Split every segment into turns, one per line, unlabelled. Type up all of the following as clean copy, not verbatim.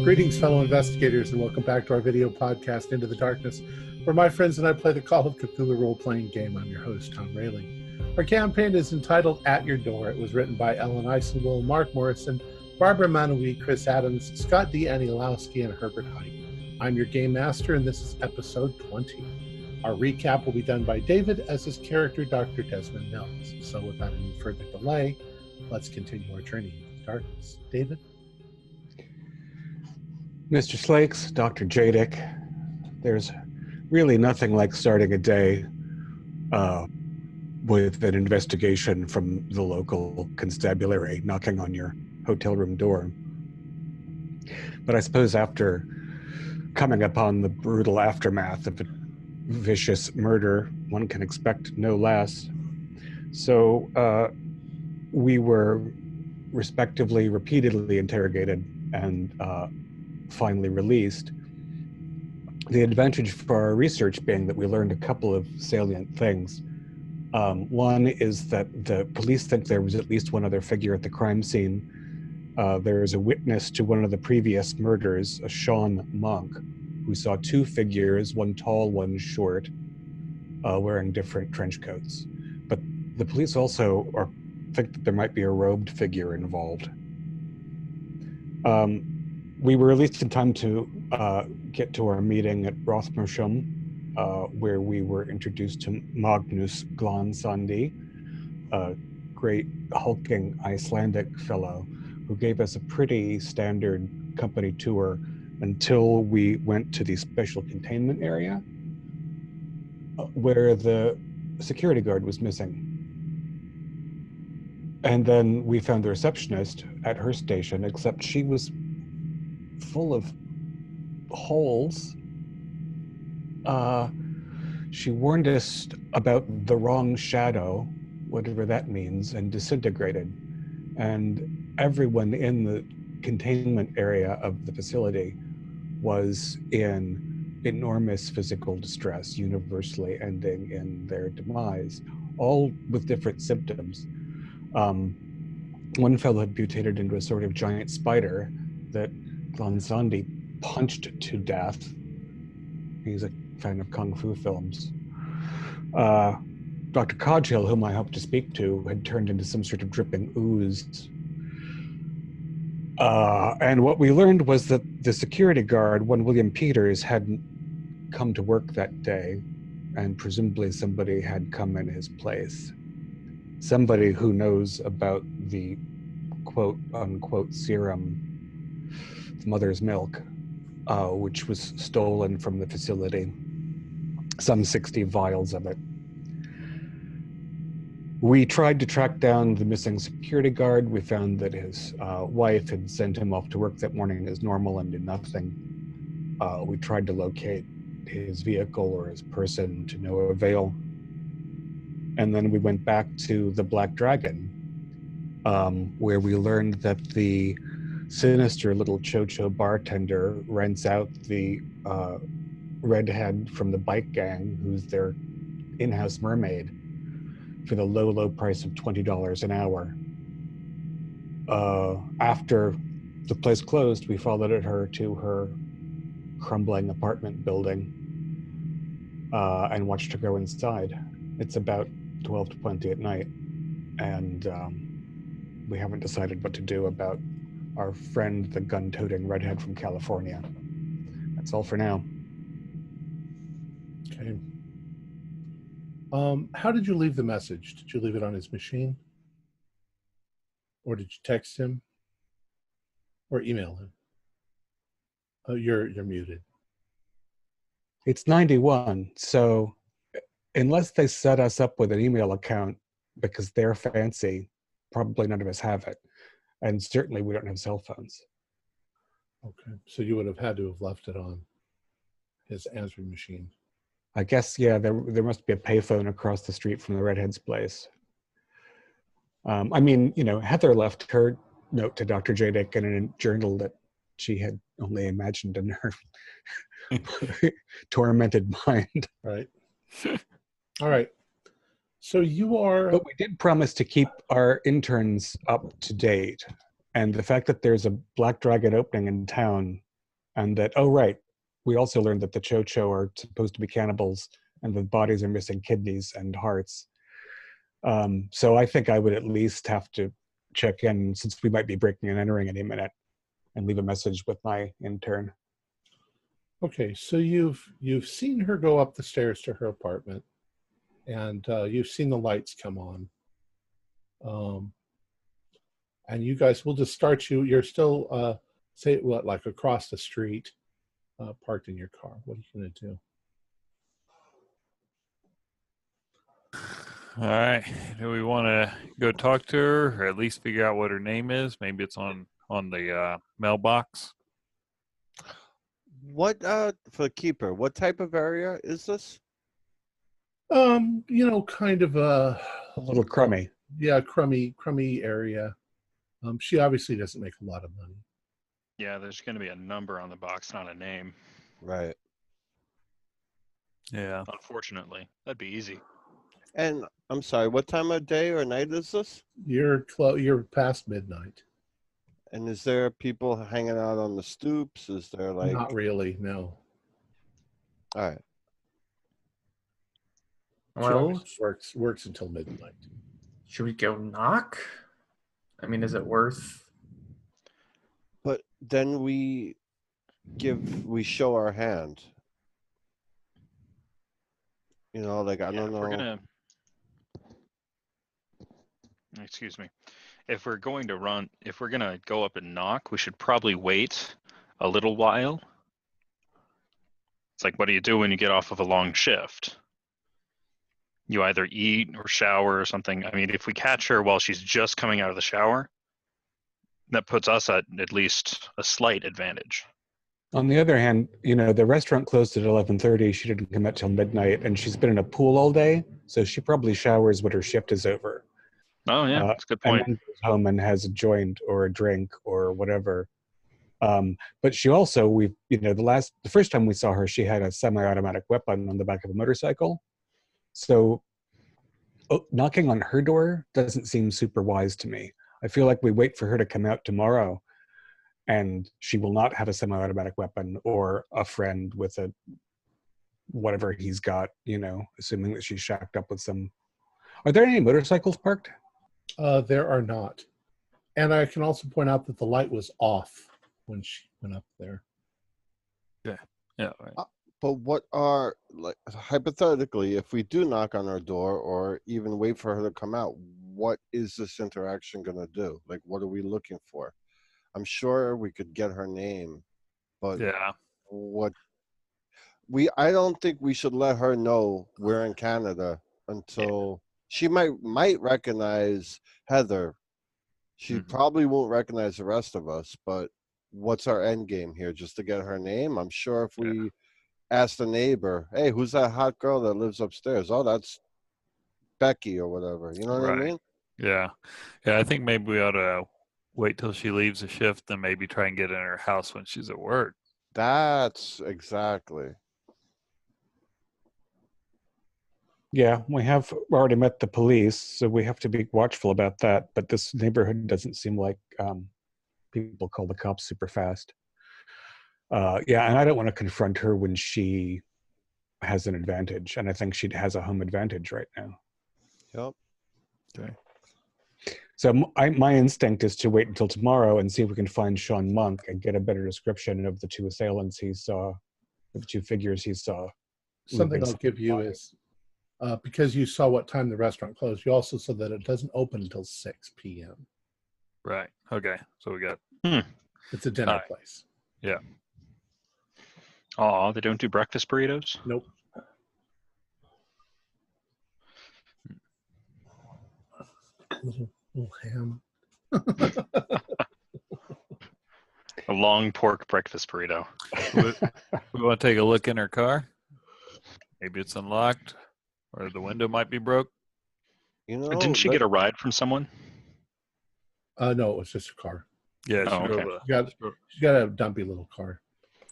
Greetings, fellow investigators, and welcome back to our video podcast, Into the Darkness, where my friends and I play the Call of Cthulhu role-playing game. I'm your host, Tom Rayling. Our campaign is entitled At Your Door. It was written by Ellen Eisenwell, Mark Morrison, Barbara Manoui, Chris Adams, Scott D. Anielowski, and Herbert Height. I'm your game master, and this is episode 20. Our recap will be done by David as his character, Dr. Desmond Mills. So without any further delay, let's continue our journey into the darkness. David?
Mr. Slakes, Dr. Jadick, there's really nothing like starting a day with an investigation from the local constabulary knocking on your hotel room door. But I suppose after coming upon the brutal aftermath of a vicious murder, one can expect no less. So we were respectively, repeatedly interrogated and finally released. The advantage for our research being that we learned a couple of salient things. One is that the police think there was at least one other figure at the crime scene. There is a witness to one of the previous murders, a Sean Monk, who saw two figures, one tall, one short, wearing different trench coats. But the police also think that there might be a robed figure involved. We were released in time to get to our meeting at Rothmersham, where we were introduced to Magnus Glansandi, a great hulking Icelandic fellow who gave us a pretty standard company tour until we went to the special containment area where the security guard was missing. And then we found the receptionist at her station, except she was full of holes. She warned us about the wrong shadow, whatever that means, and disintegrated. And everyone in the containment area of the facility was in enormous physical distress, universally ending in their demise, all with different symptoms. One fellow had mutated into a sort of giant spider that Glansandi punched to death. He's a fan of Kung Fu films. Dr. Codgill, whom I hoped to speak to, had turned into some sort of dripping ooze. And what we learned was that the security guard, one William Peters, hadn't come to work that day, and presumably somebody had come in his place. Somebody who knows about the quote-unquote serum, mother's milk, which was stolen from the facility, some 60 vials of it. We tried to track down the missing security guard. We found that his wife had sent him off to work that morning as normal and did nothing. We tried to locate his vehicle or his person to no avail. And then we went back to the Black Dragon, where we learned that the sinister little Cho-Cho bartender rents out the redhead from the bike gang, who's their in-house mermaid, for the low, low price of $20 an hour. After the place closed, we followed her to her crumbling apartment building and watched her go inside. It's about 12:20 at night, and we haven't decided what to do about our friend, the gun-toting redhead from California. That's all for now.
Okay. How did you leave the message? Did you leave it on his machine? Or did you text him? Or email him? Oh, you're muted.
It's 91, so unless they set us up with an email account because they're fancy, probably none of us have it. And certainly we don't have cell phones.
Okay, so you would have had to have left it on his answering machine.
I guess, yeah, there must be a payphone across the street from the redhead's place. I mean, Heather left her note to Dr. Jadick in a journal that she had only imagined in her tormented mind.
Right. All right. So you are...
But we did promise to keep our interns up to date. And the fact that there's a Black Dragon opening in town and that, oh, right, we also learned that the Cho-Cho are supposed to be cannibals and the bodies are missing kidneys and hearts. So I think I would at least have to check in, since we might be breaking and entering any minute, and leave a message with my intern.
Okay, so you've seen her go up the stairs to her apartment, and you've seen the lights come on. And you guys, we'll just start you. You're still, say, what, like across the street, parked in your car. What are you going to do?
All right. Do we want to go talk to her, or at least figure out what her name is? Maybe it's on the mailbox.
What for the keeper? What type of area is this?
Kind of a
little crummy.
Yeah, crummy area. She obviously doesn't make a lot of money.
Yeah, there's going to be a number on the box, not a name.
Right.
Yeah.
Unfortunately, that'd be easy.
And I'm sorry, what time of day or night is this?
You're past midnight.
And is there people hanging out on the stoops? Is there like...
Not really, no.
All right.
Well,
Works until midnight.
should we go knock? I mean, is it worth?
But then we show our hand. You know, like, I don't know.
Excuse me. If we're going to go up and knock, we should probably wait a little while. It's like, what do you do when you get off of a long shift? You either eat or shower or something. I mean, if we catch her while she's just coming out of the shower, that puts us at least a slight advantage.
On the other hand, the restaurant closed at 11:30. She didn't come out till midnight, and she's been in a pool all day, so she probably showers when her shift is over.
Oh, yeah, that's a good point.
And then goes home and has a joint or a drink or whatever. But she also, the first time we saw her, she had a semi-automatic weapon on the back of a motorcycle. So knocking on her door doesn't seem super wise to me. I feel like we wait for her to come out tomorrow, and she will not have a semi-automatic weapon or a friend with a whatever he's got, assuming that she's shacked up with some. Are there any motorcycles parked?
There are not. And I can also point out that the light was off when she went up there.
Yeah. Yeah. Right.
But what are, like, hypothetically, if we do knock on her door or even wait for her to come out, what is this interaction going to do? Like, what are we looking for? I'm sure we could get her name, but
Yeah.
I don't think we should let her know we're in Canada until she might recognize Heather. She probably won't recognize the rest of us, but what's our end game here? Just to get her name? I'm sure if we ask the neighbor, hey, who's that hot girl that lives upstairs? Oh, that's Becky or whatever. You know what I mean?
Yeah. Yeah, I think maybe we ought to wait till she leaves the shift and maybe try and get in her house when she's at work.
That's exactly.
Yeah, we have already met the police, so we have to be watchful about that. But this neighborhood doesn't seem like people call the cops super fast. Yeah, and I don't want to confront her when she has an advantage, and I think she has a home advantage right now.
Yep.
Okay.
So my instinct is to wait until tomorrow and see if we can find Sean Monk and get a better description of the two assailants he saw, the two figures he saw.
Something I'll give you is, because you saw what time the restaurant closed, you also saw that it doesn't open until 6 p.m.
Right. Okay. So we got...
It's a dinner place.
Yeah.
Oh, they don't do breakfast burritos?
Nope. Little ham.
A long pork breakfast burrito.
We want to take a look in her car. Maybe it's unlocked, or the window might be broke.
You know,
Didn't she get a ride from someone?
No, it was just a car.
Yeah,
Oh, okay.
She's got a dumpy little car.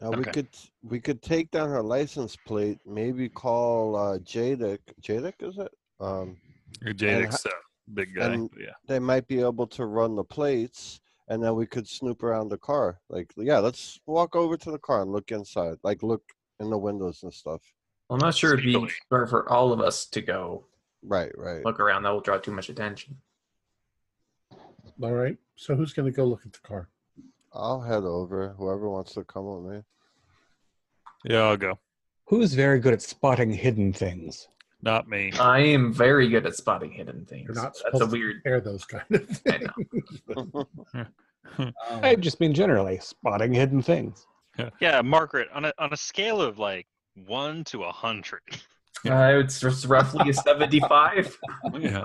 Okay.
we could take down her license plate. Maybe call Jadick. Jadick, is it?
Jadick's big guy.
and
Yeah.
they might be able to run the plates, and then we could snoop around the car. Like, yeah, let's walk over to the car and look inside. Like, look in the windows and stuff.
I'm not sure it'd be
Sneakily.
fair for all of us to go
Right.
look around. That will draw too much attention.
All right. So who's going to go look at the car?
I'll head over. Whoever wants to come with me.
Yeah, I'll go.
Who's very good at spotting hidden things?
Not me.
I am very good at spotting hidden things.
You're not
That's
supposed
a
to
weird.
compare those kind of
I
things.
know.
I just mean generally spotting hidden things.
Yeah, Margaret, on a scale of like 1 to 100.
It's just roughly a 75.
Yeah.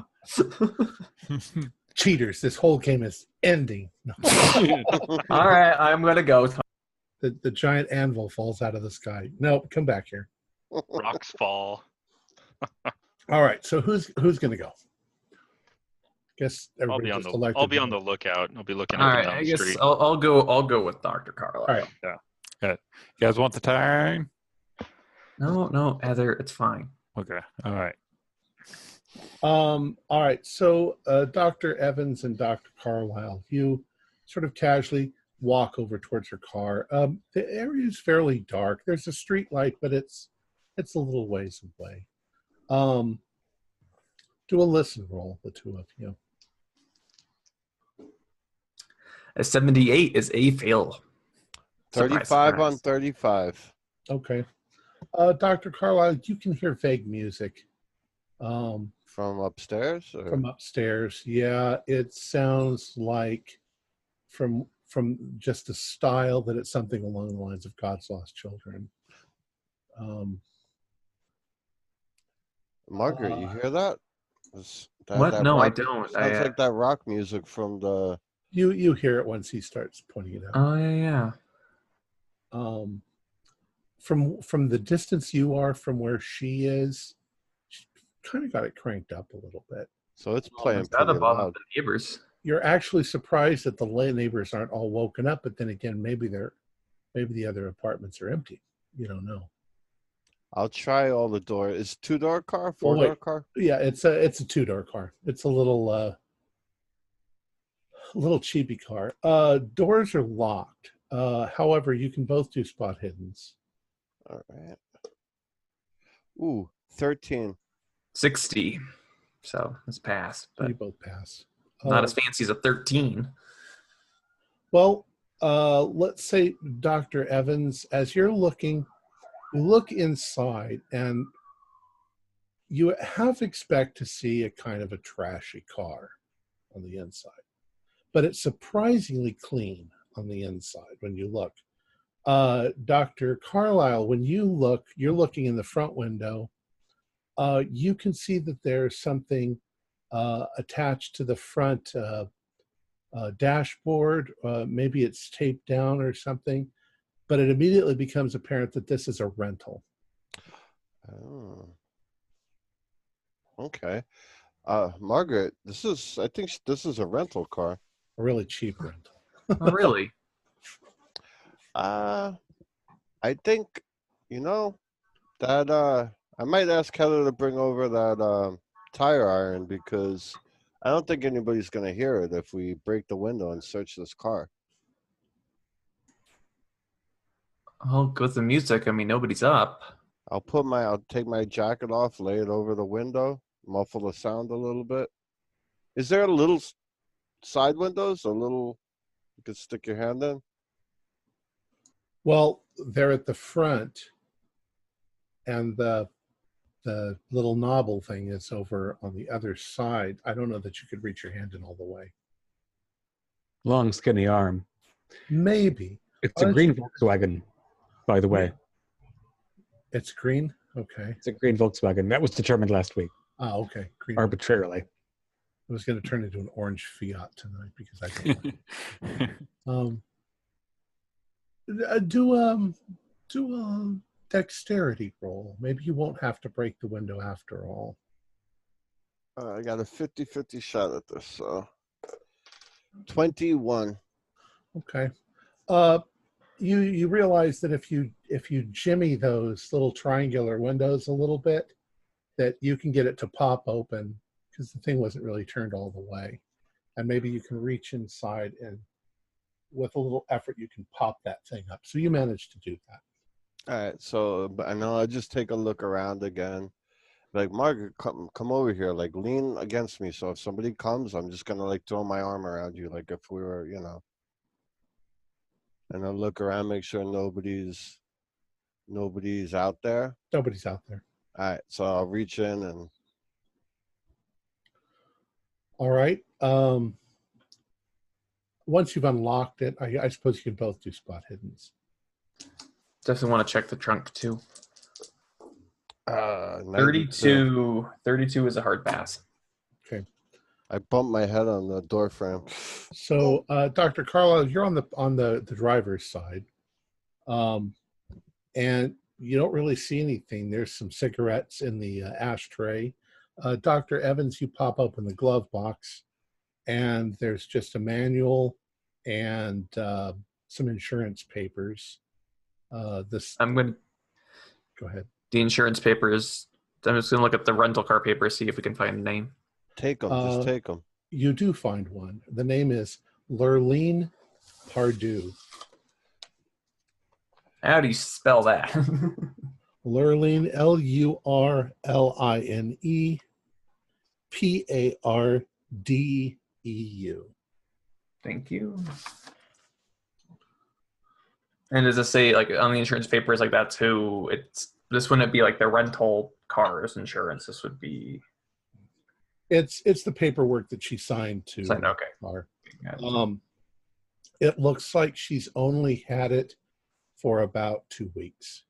Cheaters, this whole game is ending. No.
All right, I'm gonna go.
The giant anvil falls out of the sky. No, come back here.
Rocks fall.
All right, so who's going to go? Guess
I'll
everybody
be on
just
the
elected.
I'll be on the lookout. I'll be looking
All
up and
right,
down
I
the
guess
street.
I'll go with Dr. Carlisle.
All right.
You guys want the time?
No, Heather, it's fine.
Okay. All right.
All right, so Dr. Evans and Dr. Carlisle, you sort of casually walk over towards her car. The area is fairly dark. There's a street light, but it's a little ways away. Do a listen roll, the two of you.
A 78 is a fail.
35 on
surprise.
35.
Okay. Dr. Carlisle, you can hear vague music
From upstairs? Or?
from upstairs. Yeah, it sounds like from just the style that it's something along the lines of God's Lost Children.
Margaret, you hear that?
What? No, I
rock-
don't.
Sounds like that rock music from the...
You hear it once he starts pointing it out.
Oh yeah.
From the distance you are from where she is, she kind of got it cranked up a little bit.
So it's playing
Is that
pretty
above
loud.
the neighbors?
You're actually surprised that the neighbors aren't all woken up, but then again, maybe the other apartments are empty. You don't know.
I'll try all the doors. Is 2-door car?
Well,
4-door
wait.
car?
Yeah, it's a 2-door car. It's a little cheapy car. Doors are locked. However, you can both do spot hiddens.
All right. Ooh, 13.
60. So it's passed,
So
but
you both pass.
not as fancy as a 13.
Well, let's say, Dr. Evans, as you're looking, you look inside and you half expect to see a kind of a trashy car on the inside, but it's surprisingly clean on the inside when you look. Dr. Carlisle, when you look, you're looking in the front window. You can see that there's something attached to the front dashboard. Maybe it's taped down or something, but it immediately becomes apparent that this is a rental.
Oh. Okay. Margaret, I think this is a rental car.
A really cheap rental.
Oh, really?
I think, that I might ask Heather to bring over that tire iron because I don't think anybody's going to hear it if we break the window and search this car.
Oh, with the music, I mean, nobody's up.
I'll take my jacket off, lay it over the window, muffle the sound a little bit. Is there a little side windows, you could stick your hand in?
Well, they're at the front, and the little knobble thing is over on the other side. I don't know that you could reach your hand in all the way.
Long, skinny arm.
Maybe.
It's a green Volkswagen, by the way.
It's green? Okay.
It's a green Volkswagen. That was determined last week,
Oh, okay. Green.
arbitrarily.
I was going to turn into an orange Fiat tonight because I don't like do a dexterity roll. Maybe you won't have to break the window after all.
I got a 50-50 shot at this, so 21.
Okay. You realize that if you jimmy those little triangular windows a little bit, that you can get it to pop open because the thing wasn't really turned all the way, and maybe you can reach inside and with a little effort, you can pop that thing up. So you managed to do that.
All right, so but I know I just take a look around again. Like, Margaret, come over here. Like, lean against me. So if somebody comes, I'm just gonna like throw my arm around you, like if we were, And I'll look around, make sure nobody's out there.
Nobody's out there.
All right, so I'll reach in and.
All right. Once you've unlocked it, I suppose you can both do spot hiddens.
Definitely want to check the trunk too.
92.
32 is a hard pass.
Okay.
I bumped my head on the door frame.
So, Dr. Carlisle, you're on the driver's side, and you don't really see anything. There's some cigarettes in the ashtray. Dr. Evans, you pop open the glove box, and there's just a manual and some insurance papers.
I'm going to
go ahead.
The insurance papers. I'm just going to look at the rental car papers, see if we can find a name.
Take them. Just take them.
You do find one. The name is Lurleen Pardue.
How do you spell that?
Lurleen, Lurline Pardeu.
Thank you. And does it say, like, on the insurance papers, like, that's who it's... This wouldn't be, like, the rental cars insurance. This would be...
It's the paperwork that she signed to.
Okay.
Car. It looks like she's only had it for about 2 weeks.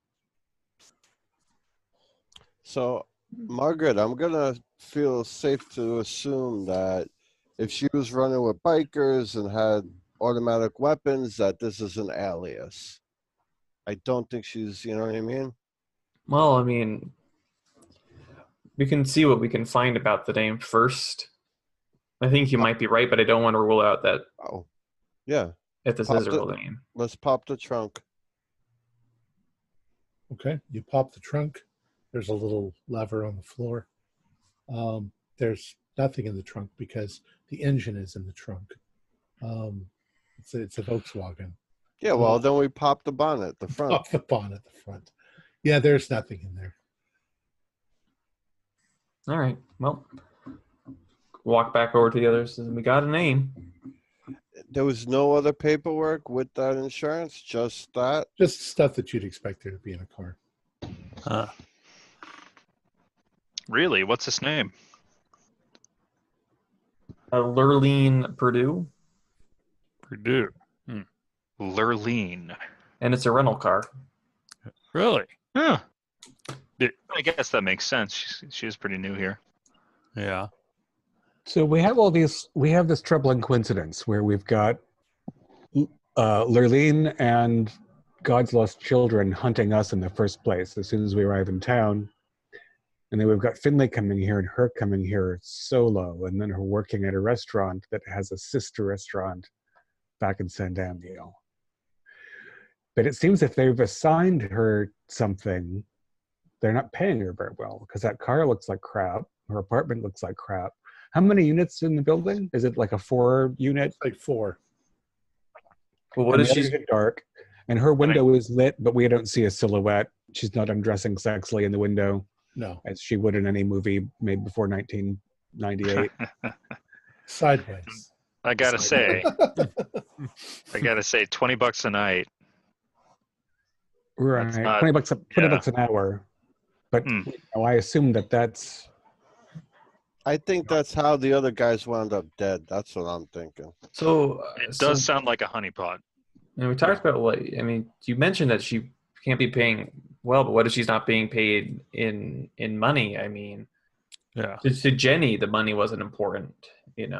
So, Margaret, I'm going to feel safe to assume that if she was running with bikers and had automatic weapons, that this is an alias. I don't think she's, you know what I mean?
Well, I mean, we can see what we can find about the name first. I think you might be right, but I don't want to rule out that.
Oh, yeah.
If this is a real name.
Let's pop the trunk.
Okay, you pop the trunk. There's a little lever on the floor. There's nothing in the trunk because the engine is in the trunk. It's a Volkswagen.
Yeah, well, then we pop the bonnet, the front.
Pop the bonnet, the front. Yeah, there's nothing in there.
All right. Well, walk back over to the others, and we got a name.
There was no other paperwork with that insurance, just that?
Just stuff that you'd expect there to be in a car.
Really? What's his name?
Lurleen Pardue.
Purdue.
Lurleen.
And it's a rental car.
Really?
Huh. I guess that makes sense. She is pretty new here.
Yeah.
So we have this troubling coincidence where we've got Lurleen and God's Lost Children hunting us in the first place as soon as we arrive in town. And then we've got Finley coming here and her coming here solo, and then her working at a restaurant that has a sister restaurant back in San Daniel. But it seems if they've assigned her something, they're not paying her very well because that car looks like crap. Her apartment looks like crap. How many units in the building? Is it like a 4-unit?
Like 4.
Well, what is she?
Dark, and her window is lit, but we don't see a silhouette. She's not undressing sexily in the window.
No.
As she would in any movie made before 1998.
Sideways.
I gotta say, $20 a night.
Right,
not,
$20 an hour. But I assume that's.
I think that's how the other guys wound up dead. That's what I'm thinking.
So
it does sound like a honeypot.
And we talked about you mentioned that she can't be paying well, but what if she's not being paid in money? I mean,
yeah.
To Jenny, the money wasn't important. It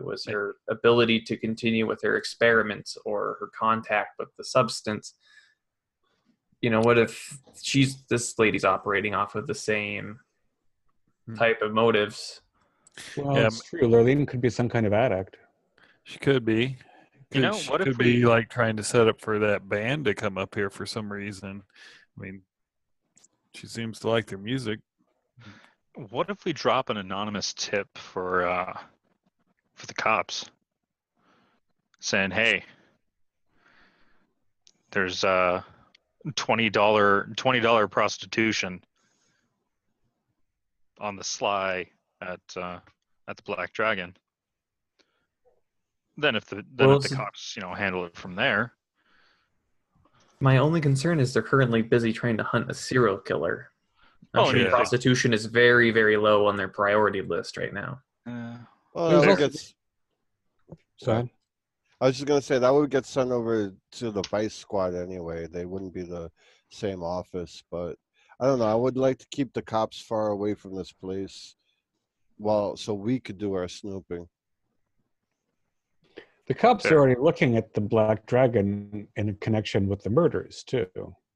was her ability to continue with her experiments or her contact with the substance. What if this lady's operating off of the same type of motives?
Well, it's true. Lurleen could be some kind of addict.
She could be.
What if
be like trying to set up for that band to come up here for some reason? I mean, she seems to like their music.
What if we drop an anonymous tip for the cops, saying, "Hey, There's $20 prostitution on the sly at the Black Dragon. Then if the cops handle it from there.
My only concern is they're currently busy trying to hunt a serial killer. I'm
Oh,
sure
yeah.
prostitution is very, very low on their priority list right now.
Well,
There's
that would
also-
get,
So
I was just gonna say that would get sent over to the Vice Squad anyway. They wouldn't be the same office, but I don't know. I would like to keep the cops far away from this place, so we could do our snooping.
the cops
Fair.
are already looking at the Black Dragon in connection with the murders too.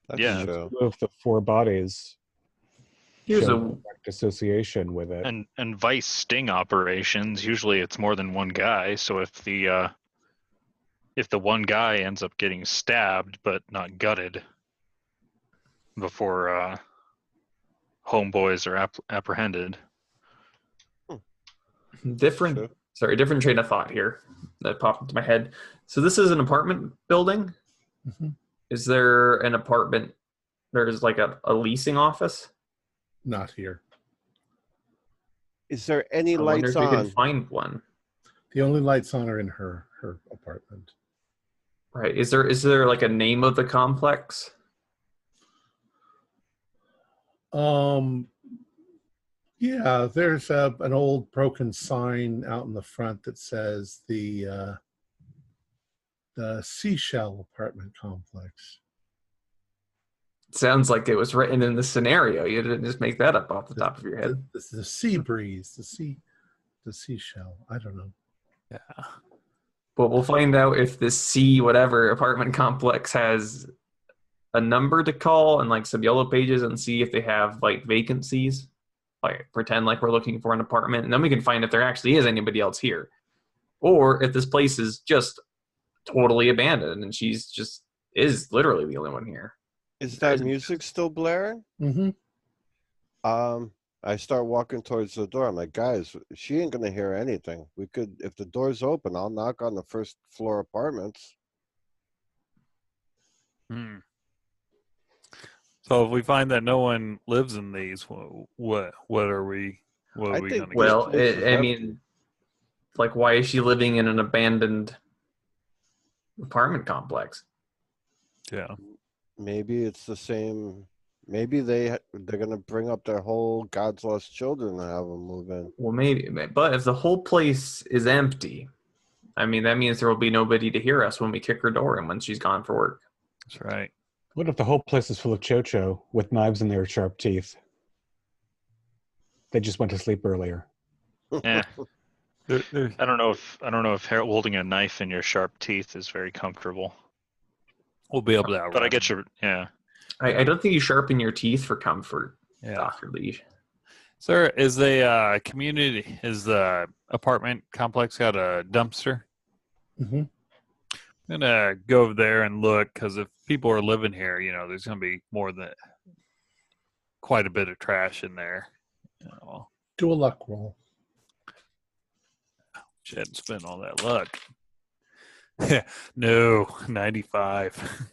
That's
Yeah.
true.
Two of the 4 bodies
Here's
show
a
direct association with it.
And Vice sting operations, usually it's more than one guy. So if the one guy ends up getting stabbed but not gutted before homeboys are apprehended.
different train of thought here that popped into my head. So this is an apartment building.
Mm-hmm.
Is there an apartment? There's like a leasing office.
Not here.
Is there any
I wonder
lights
if we can
on?
find one.
The only lights on are in her apartment.
Right? Is there like a name of the complex?
Yeah, there's an old broken sign out in the front that says the Seashell Apartment Complex.
Sounds like it was written in the scenario. You didn't just make that up off the top of your head.
The sea breeze, the seashell. I don't know.
Yeah.
But we'll find out if this C whatever apartment complex has a number to call and like some yellow pages and see if they have like vacancies. Like pretend like we're looking for an apartment, and then we can find if there actually is anybody else here. Or if this place is just totally abandoned and she's just is literally the only one here.
Is that music still blaring?
Mm-hmm.
I start walking towards the door. I'm like, guys, she ain't gonna hear anything. We could, if the door's open, I'll knock on the first floor apartments.
So if we find that no one lives in these, what are we? What
I
are we
think
gonna
Well,
place is
I
empty.
mean, like, why is she living in an abandoned apartment complex?
get? Yeah.
Maybe it's the same. Maybe they're gonna bring up their whole God's Lost Children and have them move in.
Well, maybe, but if the whole place is empty, I mean, that means there will be nobody to hear us when we kick her door in when she's gone for work.
That's right.
What if the whole place is full of chocho with knives in their sharp teeth? They just went to sleep earlier.
Yeah.
There-
I don't know if holding a knife in your sharp teeth is very comfortable.
we'll be able to outrun.
But I get your
I don't think you sharpen your teeth for comfort,
Yeah.
Dr. Lee.
Sir, is the community, is the apartment complex got a dumpster?
Mm-hmm.
I'm gonna go over there and look, because if people are living here, there's gonna be more than quite a bit of trash in there.
Do a luck roll.
Shouldn't spend all that luck. No, 95.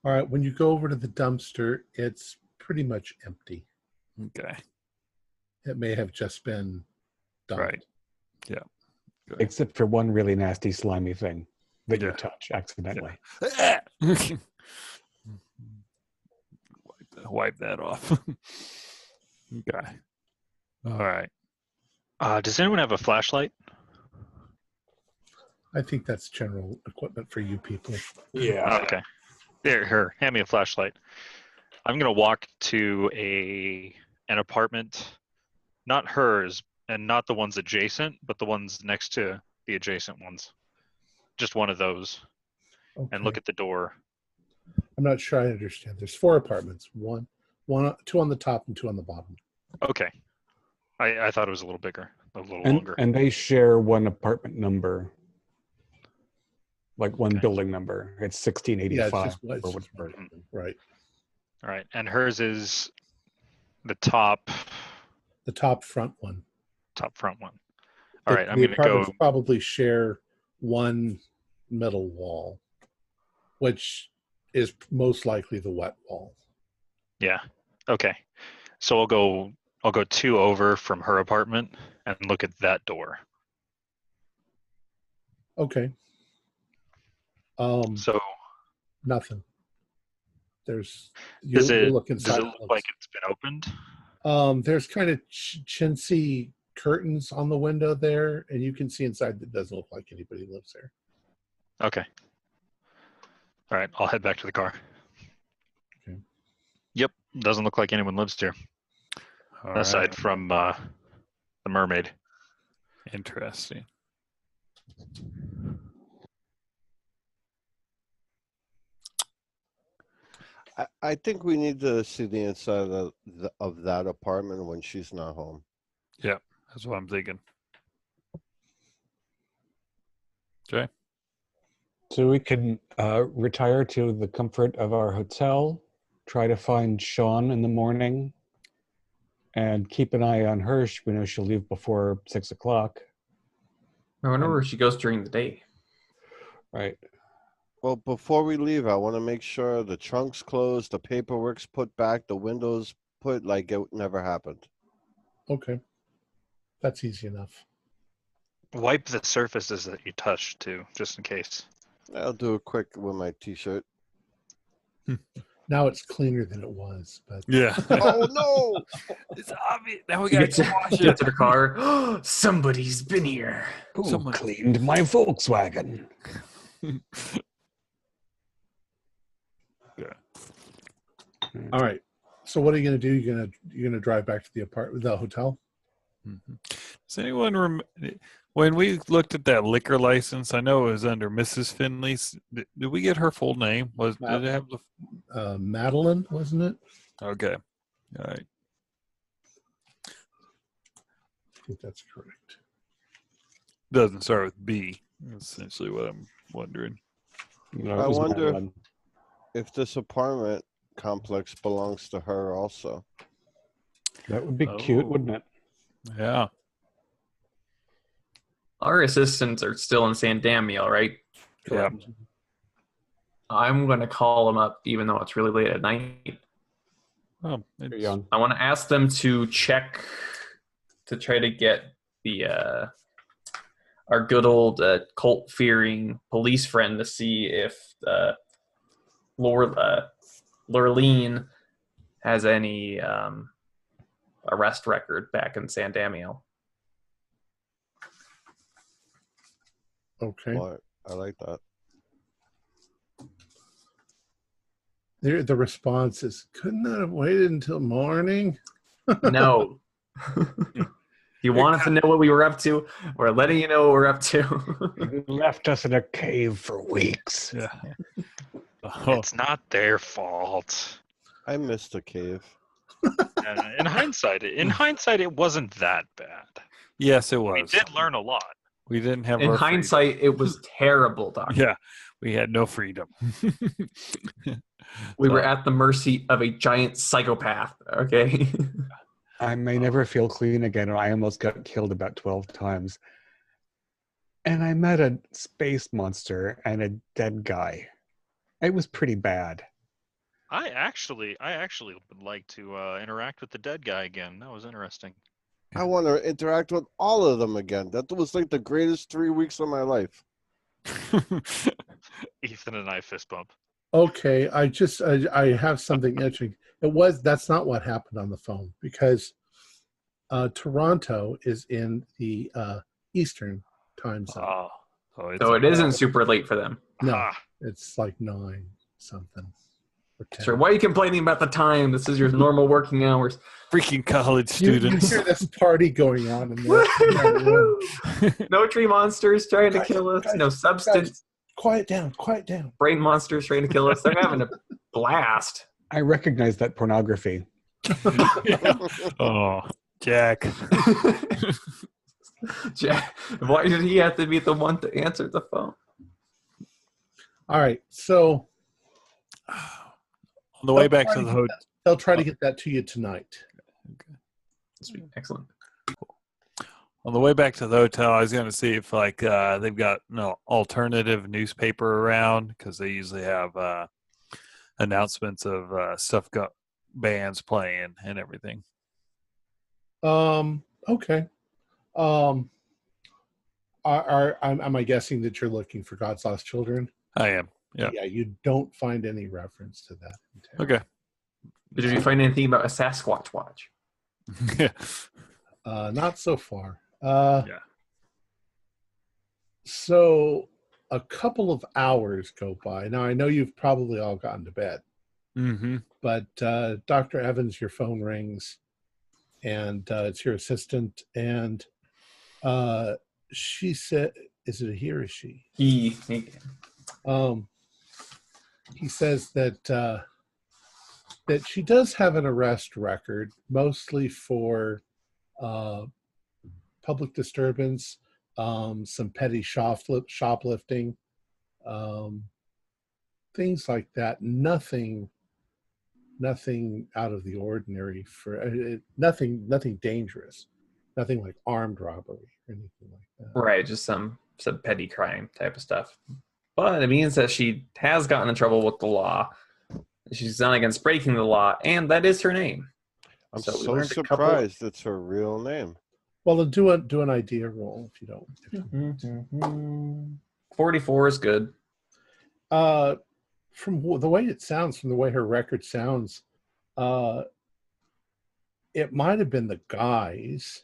All right, when you go over to the dumpster, it's pretty much empty.
Okay.
It may have just been dumped.
Right. Yeah. Good.
Except for one really nasty, slimy thing that you
Yeah.
touch accidentally.
Wipe that off. Okay. All right.
does anyone have a flashlight?
I think that's general equipment for you people.
Yeah.
Oh, okay. Here, hand me a flashlight. I'm gonna walk to an apartment, not hers and not the ones adjacent, but the ones next to the adjacent ones. Just one of those, and look
Okay.
at the door.
I'm not sure I understand. There's 4 apartments. Two on the top and 2 on the bottom.
Okay. I thought it was a little bigger, a little
And,
longer.
and they share one apartment number, like one
Okay.
building number. It's
Yeah,
1685
it's just
or whatever.
right.
All right, and hers is the top
The top front one.
front one. All right, I'm
The
gonna go.
apartments probably share one middle wall, which is most likely the wet wall.
Yeah. Okay. So I'll go 2 over from her apartment and look at that door.
Okay.
So
Nothing. There's
does
you
it
look inside.
look like it's been opened?
There's kind of chintzy curtains on the window there, and you can see inside. It doesn't look like anybody lives there.
Okay. All right, I'll head back to the car.
Okay.
Yep, doesn't look like anyone lives here
All
aside
right.
from the mermaid.
Interesting.
I think we need to see the inside of that apartment when she's not home.
Yeah, that's what I'm thinking. Okay.
So we can retire to the comfort of our hotel, try to find Sean in the morning, and keep an eye on her. We know she'll leave before 6 o'clock.
I wonder where she goes during the day.
Right.
Well, before we leave, I want to make sure the trunk's closed, the paperwork's put back, the windows put like it never happened.
Okay. That's easy enough.
Wipe the surfaces that you touched too, just in case.
I'll do it quick with my t-shirt.
Now it's cleaner than it was, but
Yeah.
Oh no!
It's obvious. Now we
You
got
get
to wash
to, get
it.
to the car. Somebody's been here.
Who
Someone-
cleaned my Volkswagen?
all right. So what are you going to do? You're going to drive back to the hotel?
Mhm. Does anyone when we looked at that liquor license? I know it was under Mrs. Finley's. Did we get her full name? Did it have the?
Madeline, wasn't it?
Okay. All right.
I think that's correct.
Doesn't start with B. That's essentially what I'm wondering.
No,
I
it was
wonder-
Madeline.
If this apartment complex belongs to her also.
That would be cute,
Oh.
wouldn't it?
Yeah.
Our assistants are still in San Damiel, right?
Yeah.
I'm going to call them up, even though it's really late at night.
Oh,
You're
it's,
young.
I want to ask them to check to try to get the our good old cult fearing police friend to see if Lorleen has any arrest record back in San Damiel.
Okay.
But I like that.
The response is, couldn't that have waited until morning?
No. If you want us to know what we were up to, we're letting you know what we're up to.
You left us in a cave for weeks.
yeah. Oh,
It's not their fault.
I missed the cave.
In hindsight, it wasn't that bad.
yes, it
We
was.
did learn a lot.
We didn't have
In
our
hindsight, it was terrible, Doc.
freedom. Yeah, we had no freedom.
We were at the mercy of a giant psychopath, okay?
I may never feel clean again, and I almost got killed about 12 times. And I met a space monster and a dead guy. It was pretty bad.
I actually would like to interact with the dead guy again. That was interesting.
I want to interact with all of them again. That was like the greatest 3 weeks of my life.
Ethan and I fist bump.
Okay, I have something interesting. That's not what happened on the phone, because Toronto is in the Eastern time zone.
Oh,
So it isn't super late for them.
No,
ah,
it's like 9 something or 10.
Sure, why are you complaining about the time? This is your normal working hours.
Freaking college
You
students.
hear this party going on in there.
No tree monsters trying to kill us.
Guys,
No substance.
Quiet down, quiet down.
Brain monsters trying to kill us. They're having a blast.
I recognize that pornography.
Oh, Jack.
Jack, why did he have to be the one to answer the phone?
All right, so
On the way back to the hotel.
they'll try to get that to you tonight.
Sweet. Excellent.
On the way back to the hotel, I was going to see if they've got alternative newspaper around, because they usually have announcements of bands playing and everything.
Okay. Am I guessing that you're looking for God's Lost Children?
I am. Yeah.
Yeah, you don't find any reference to that.
Okay.
Did you find anything about a Sasquatch watch?
Yeah.
Not so far.
Yeah.
So a couple of hours go by. Now, I know you've probably all gotten to bed,
Mm-hmm.
but Dr. Evans, your phone rings, and it's your assistant, and she said, is it a he or a she?
He
He says that that she does have an arrest record, mostly for public disturbance, some petty shoplifting, things like that. Nothing out of the ordinary for nothing dangerous, nothing like armed robbery or anything like that.
Right, just some petty crime type of stuff. But it means that she has gotten in trouble with the law. She's not against breaking the law, and that is her name.
I'm
So we
so
learned a
surprised it's her real name.
Well, then do an idea roll if you don't.
44 is good.
From the way it sounds, from the way her record sounds, it might have been the guys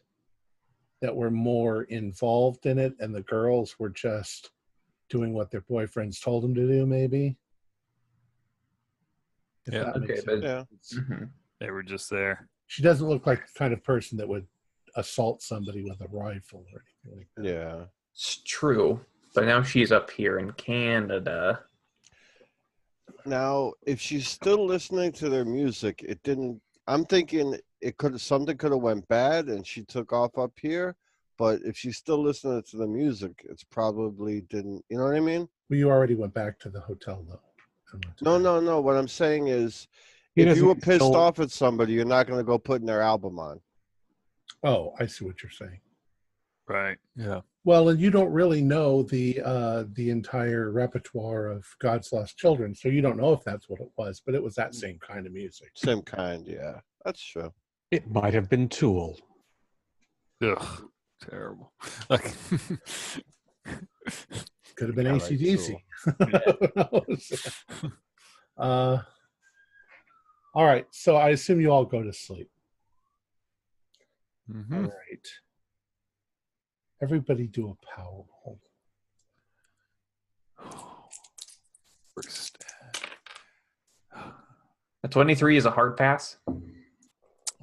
that were more involved in it, and the girls were just doing what their boyfriends told them to do, maybe. If
Yeah.
that makes
Okay,
sense.
but
They were just there.
She doesn't look like the kind of person that would assault somebody with a rifle or anything like that.
Yeah.
it's true. But now she's up here in Canada.
Now, if she's still listening to their music, it didn't. I'm thinking something could have went bad, and she took off up here. But if she's still listening to the music, it's probably didn't. You know what I mean?
Well, you already went back to the hotel, though.
No. What I'm saying is,
He
if you
doesn't
were pissed
still-
off at somebody, you're not going to go putting their album on.
Oh, I see what you're saying.
Right. Yeah.
Well, and you don't really know the entire repertoire of God's Lost Children, so you don't know if that's what it was, but it was that same kind of music.
Same kind, yeah. That's true.
It might have been Tool.
Ugh. Terrible. Like.
Could have been
I like
AC/DC.
Tool.
All right, so I assume you all go to sleep.
Mhm.
All right. Everybody do a power roll.
First.
A 23 is a hard pass.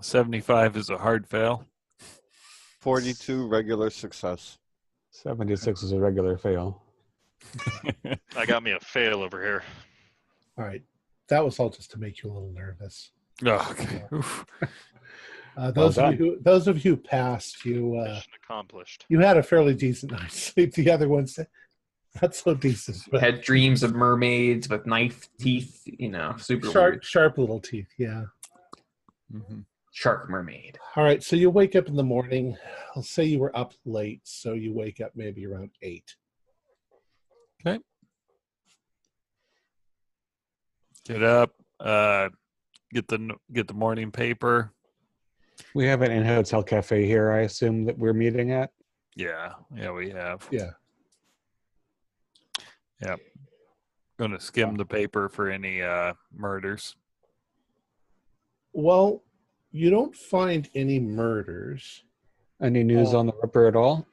75 is a hard fail.
42 regular success.
76 is a regular fail.
I got me a fail over here.
All right. That was all just to make you a little nervous.
Oh, okay. Oof.
Those of you who passed,
Mission accomplished.
you had a fairly decent night's sleep. The other ones, not so decent. But
Had dreams of mermaids with knife teeth, super weird.
sharp little teeth. Yeah.
Mm-hmm.
Shark mermaid.
All right. So you wake up in the morning. I'll say you were up late, so you wake up maybe around 8.
Okay. Get up. Get the morning paper.
We have an in-hotel cafe here, I assume, that we're meeting at.
Yeah, we have.
Yeah.
Yep. Going to skim the paper for any murders.
Well, you don't find any murders.
Any news on the Ripper at all?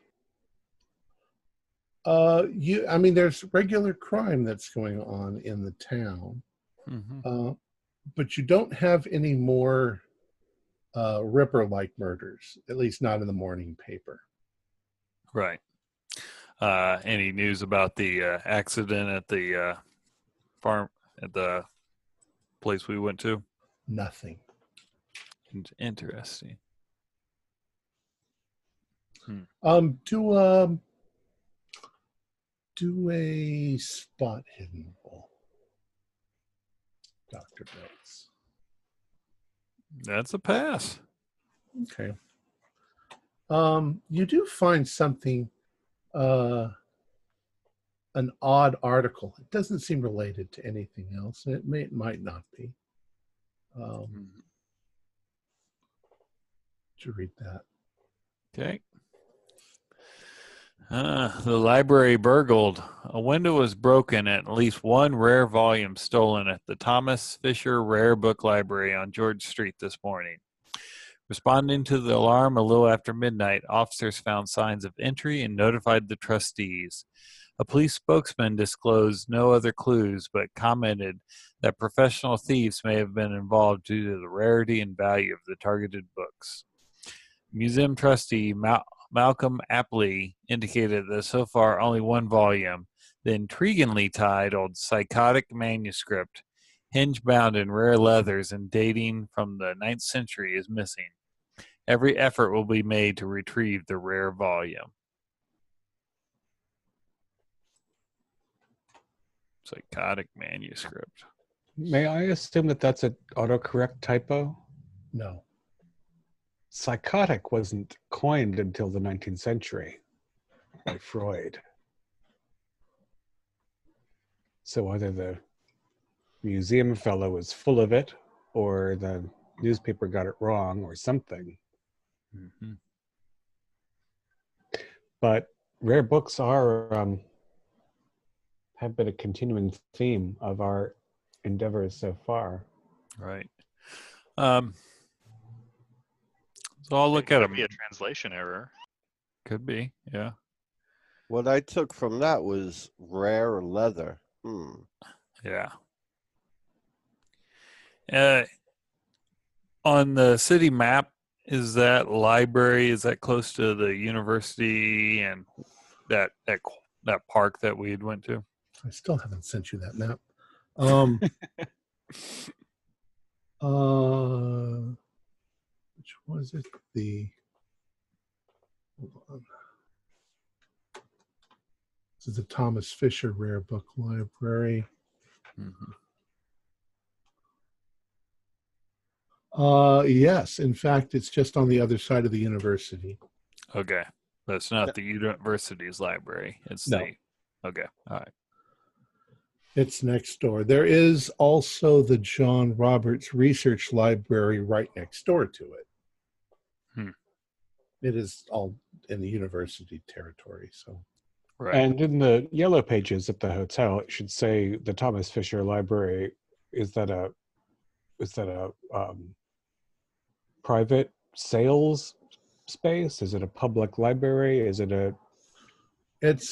There's regular crime that's going on in the town,
Mm-hmm.
but you don't have any more Ripper-like murders, at least not in the morning paper.
Right. Any news about the accident at the farm, at the place we went to?
Nothing.
Interesting.
Do a spot hidden roll, Dr. Bates.
That's a pass.
Okay. You do find something an odd article. It doesn't seem related to anything else. It might not be. To read that.
Okay. The library burgled. A window was broken and at least one rare volume stolen at the Thomas Fisher Rare Book Library on George Street this morning. Responding to the alarm a little after midnight, officers found signs of entry and notified the trustees. A police spokesman disclosed no other clues, but commented that professional thieves may have been involved due to the rarity and value of the targeted books. Museum trustee Malcolm Apley indicated that so far only one volume, the intriguingly titled Psychotic Manuscript, hinge-bound in rare leathers and dating from the 9th century, is missing. Every effort will be made to retrieve the rare volume. Psychotic Manuscript.
May I assume that that's an autocorrect typo?
No.
Psychotic wasn't coined until the 19th century by Freud. So either the museum fellow was full of it, or the newspaper got it wrong, or something.
Mm-hmm.
But rare books are have been a continuing theme of our endeavors so far.
Right. So I'll look at
It
them.
might be a translation error.
Could be, yeah.
What I took from that was rare leather.
Yeah. On the city map, is that close to the university and that park that we had went to?
I still haven't sent you that map. Which was it? Hold on. This is the Thomas Fisher Rare Book Library.
Mm-hmm.
Yes, in fact, it's just on the other side of the university.
Okay. That's not the university's library. It's okay. All right.
It's next door. There is also the John Roberts Research Library right next door to it. It is all in the university territory. So,
right.
And in the yellow pages at the hotel, it should say the Thomas Fisher Library. Is that a private sales space? Is it a public library? Is it a?
It's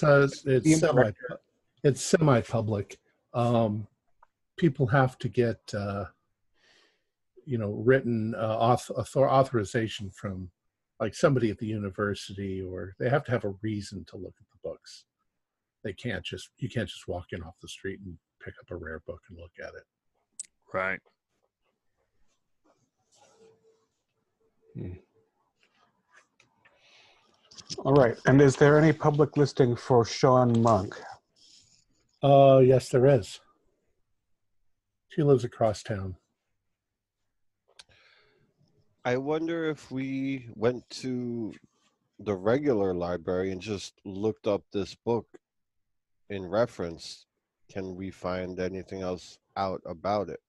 semi-public. People have to get written authorization from like somebody at the university, or they have to have a reason to look at the books. You can't just walk in off the street and pick up a rare book and look at it.
Right.
All right. And is there any public listing for Sean Monk?
Yes, there is. She lives across town.
I wonder if we went to the regular library and just looked up this book in reference. Can we find anything else out about it?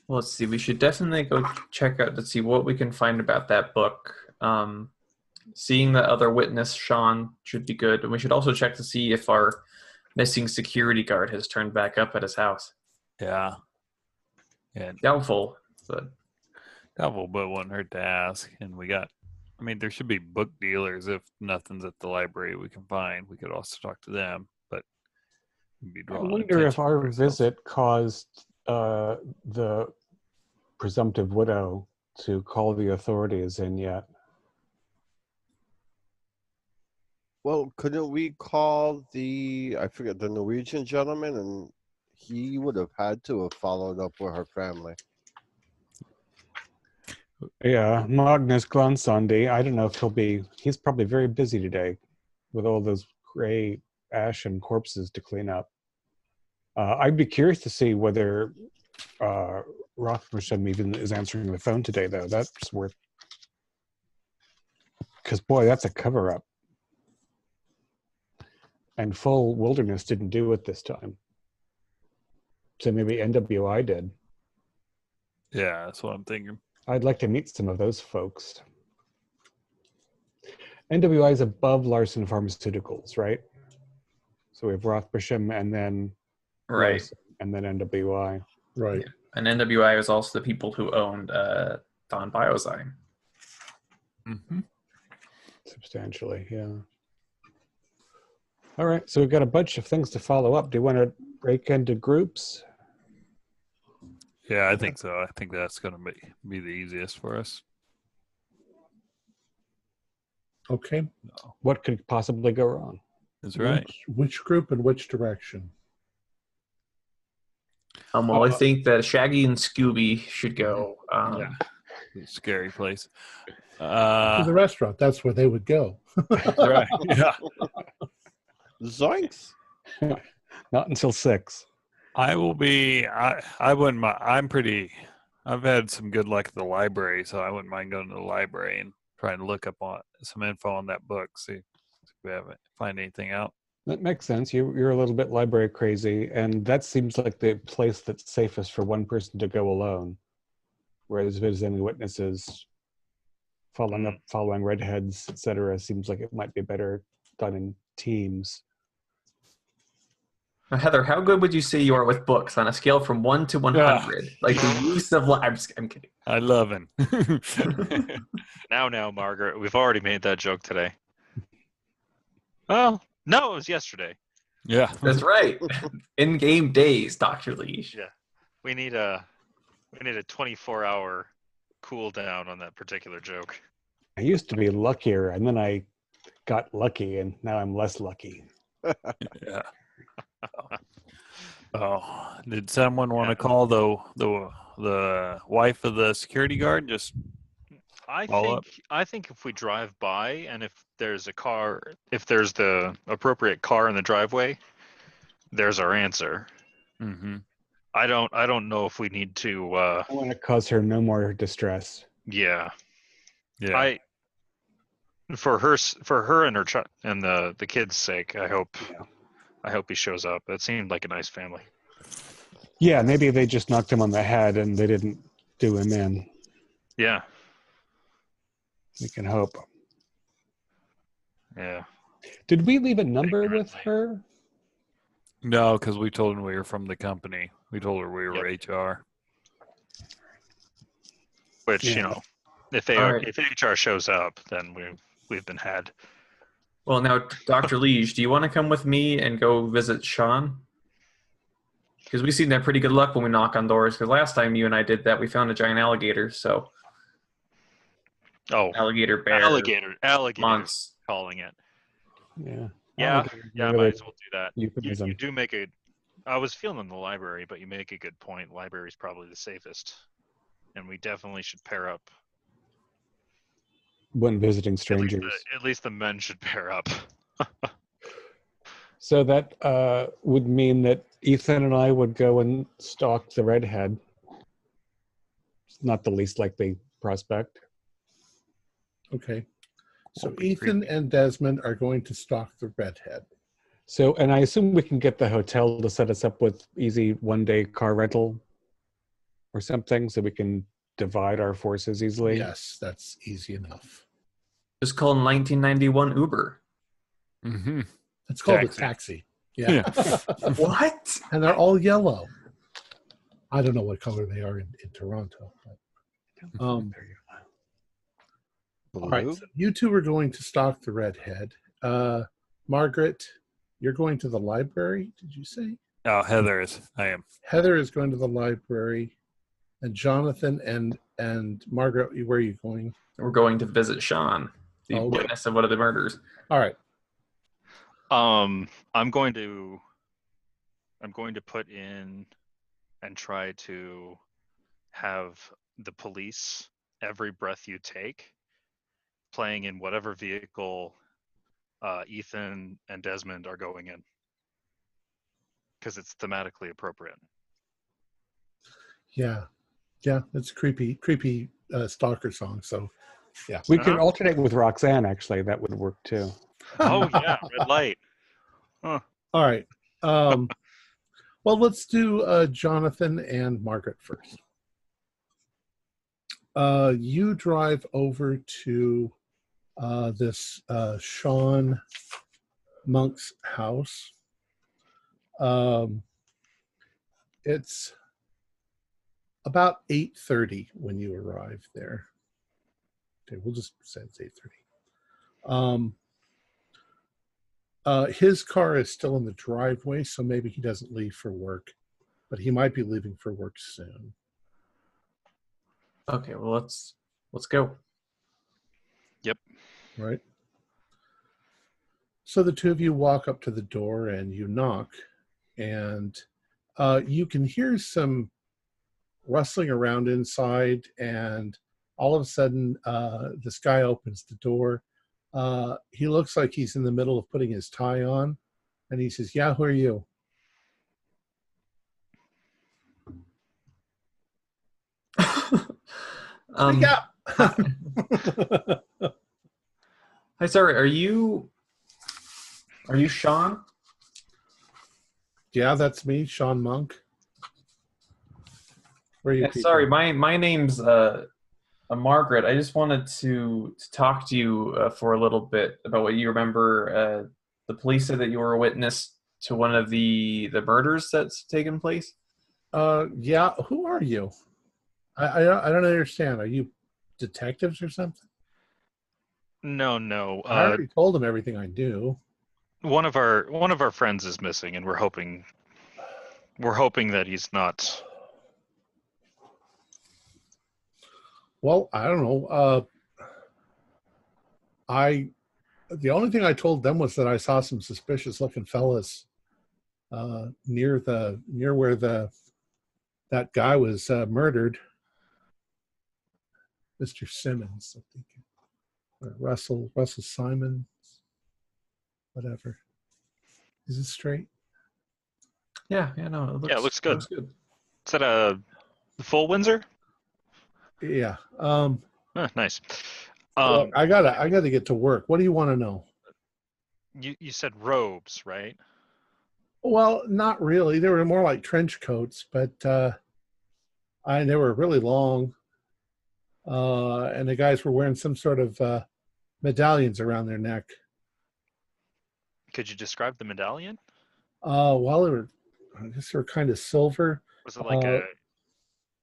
Well, let's see. We should definitely go check out to see what we can find about that book. Seeing the other witness, Sean, should be good. And we should also check to see if our missing security guard has turned back up at his house.
Yeah. Yeah.
Doubtful, but
wouldn't hurt to ask. And there should be book dealers if nothing's at the library we can find. We could also talk to them, but we'd be
I
drawing
wonder if
attention
our
to ourselves.
visit caused the presumptive widow to call the authorities in yet.
Well, couldn't we call the Norwegian gentleman, and he would have had to have followed up with her family.
Yeah, Magnus Glansandi. I don't know if he's probably very busy today with all those gray ash and corpses to clean up. I'd be curious to see whether Rothmersham even is answering the phone today, though. That's worth... Because, boy, that's a cover-up. And Full Wilderness didn't do it this time. So maybe NWI did.
Yeah, that's what I'm thinking.
I'd like to meet some of those folks. NWI is above Larson Pharmaceuticals, right? So we have Rothbasham and then
Right.
Larson and then NWI.
Right.
And NWI was also the people who owned Don Biozyme.
Mm-hmm.
Substantially, yeah. All right, so we've got a bunch of things to follow up. Do you want to break into groups?
Yeah, I think so. I think that's going to be the easiest for us.
Okay.
What could possibly go wrong?
That's right.
Which group and which direction?
Well, I think that Shaggy and Scooby should go.
Yeah. Scary place.
To the restaurant. That's where they would go.
That's right. Yeah.
Zoinks.
Not until 6.
I will be. I wouldn't mind. I've had some good luck at the library, so I wouldn't mind going to the library and trying to look up on some info on that book. See if we haven't find anything out.
That makes sense. You're a little bit library crazy, and that seems like the place that's safest for one person to go alone. Whereas visiting witnesses, following redheads, etc., seems like it might be better done in teams.
Now, Heather, how good would you say you are with books on a scale from 1 to 100? Like the use of I'm kidding.
I love him.
Now, Margaret, we've already made that joke today. Well, no, it was yesterday.
Yeah,
That's right. In-game days, Dr. Leash.
Yeah, we need a 24-hour cooldown on that particular joke.
I used to be luckier, and then I got lucky, and now I'm less lucky.
Yeah. Oh, did someone want to call the wife of the security guard? Just
I think if we drive by and if there's the appropriate car in the driveway, there's our answer.
Mm-hmm.
I don't know if we need to.
I want to cause her no more distress.
Yeah.
Yeah.
For her and her and the kid's sake, I hope he shows up. That seemed like a nice family.
Yeah, maybe they just knocked him on the head and they didn't do him in.
Yeah.
We can hope.
Yeah.
Did we leave a number with her?
No, because we told her we were from the company. We told her we were HR.
Which,
Yeah.
if HR shows up, then we've been had.
Well, now, Dr. Leash, do you want to come with me and go visit Sean? Because we seem to have pretty good luck when we knock on doors. Because last time you and I did that, we found a giant alligator. So, alligator, bear,
alligator,
months.
Calling it.
Yeah.
Yeah, I might as well do that.
Euphemism.
You do make I was feeling the library, but you make a good point. Library's probably the safest, and we definitely should pair up.
When visiting strangers.
At least the men should pair up.
So that would mean that Ethan and I would go and stalk the redhead. It's not the least likely prospect.
Okay. So Ethan and Desmond are going to stalk the redhead.
So, and I assume we can get the hotel to set us up with easy one-day car rental or something so we can divide our forces easily.
Yes, that's easy enough.
Just call 1991 Uber.
Mm-hmm.
It's called a taxi. Yeah.
What?
And they're all yellow. I don't know what color they are in Toronto. But, all right, so you two are going to stalk the redhead. Margaret, you're going to the library, did you say?
Oh, Heather is. I am.
Heather is going to the library. And Jonathan and Margaret, where are you going?
We're going to visit Sean, the witness of one of the murders.
All right.
I'm going to put in and try to have the police every breath you take playing in whatever vehicle Ethan and Desmond are going in, because it's thematically appropriate.
Yeah, it's creepy stalker song. So, yeah,
we could alternate with Roxanne. Actually, that would work too.
Oh yeah, red light. Huh.
All right. Well, let's do Jonathan and Margaret first. You drive over to this Sean Monk's house. It's about 8:30 when you arrive there. Okay, we'll just say it's 8:30. His car is still in the driveway, so maybe he doesn't leave for work, but he might be leaving for work soon.
Okay, well let's go.
Right. So the two of you walk up to the door and you knock, and you can hear some rustling around inside, and all of a sudden this guy opens the door. He looks like he's in the middle of putting his tie on, and he says, "Yeah, who are you?" Speak up.
Hi, sorry, are you Sean?
Yeah, that's me, Sean Monk. Where are you?
Yeah, sorry, my name's Margaret. I just wanted to talk to you for a little bit about what you remember. The police said that you were a witness to one of the murders that's taken place.
Yeah, who are you? I don't understand. Are you detectives or something?
No.
I already told him everything I do.
One of our friends is missing, and we're hoping that he's not.
Well, I don't know. The only thing I told them was that I saw some suspicious looking fellas near where that guy was murdered. Mr. Simmons, I think. Or Russell Simons, whatever. Is it straight?
Yeah, no,
It looks good.
Looks good.
Is that a full Windsor?
Yeah.
Nice.
Well, I gotta get to work. What do you want to know?
You said robes, right?
Well, not really. They were more like trench coats, but they were really long. And the guys were wearing some sort of medallions around their neck.
Could you describe the medallion?
Well, I guess they were kind of silver.
Was it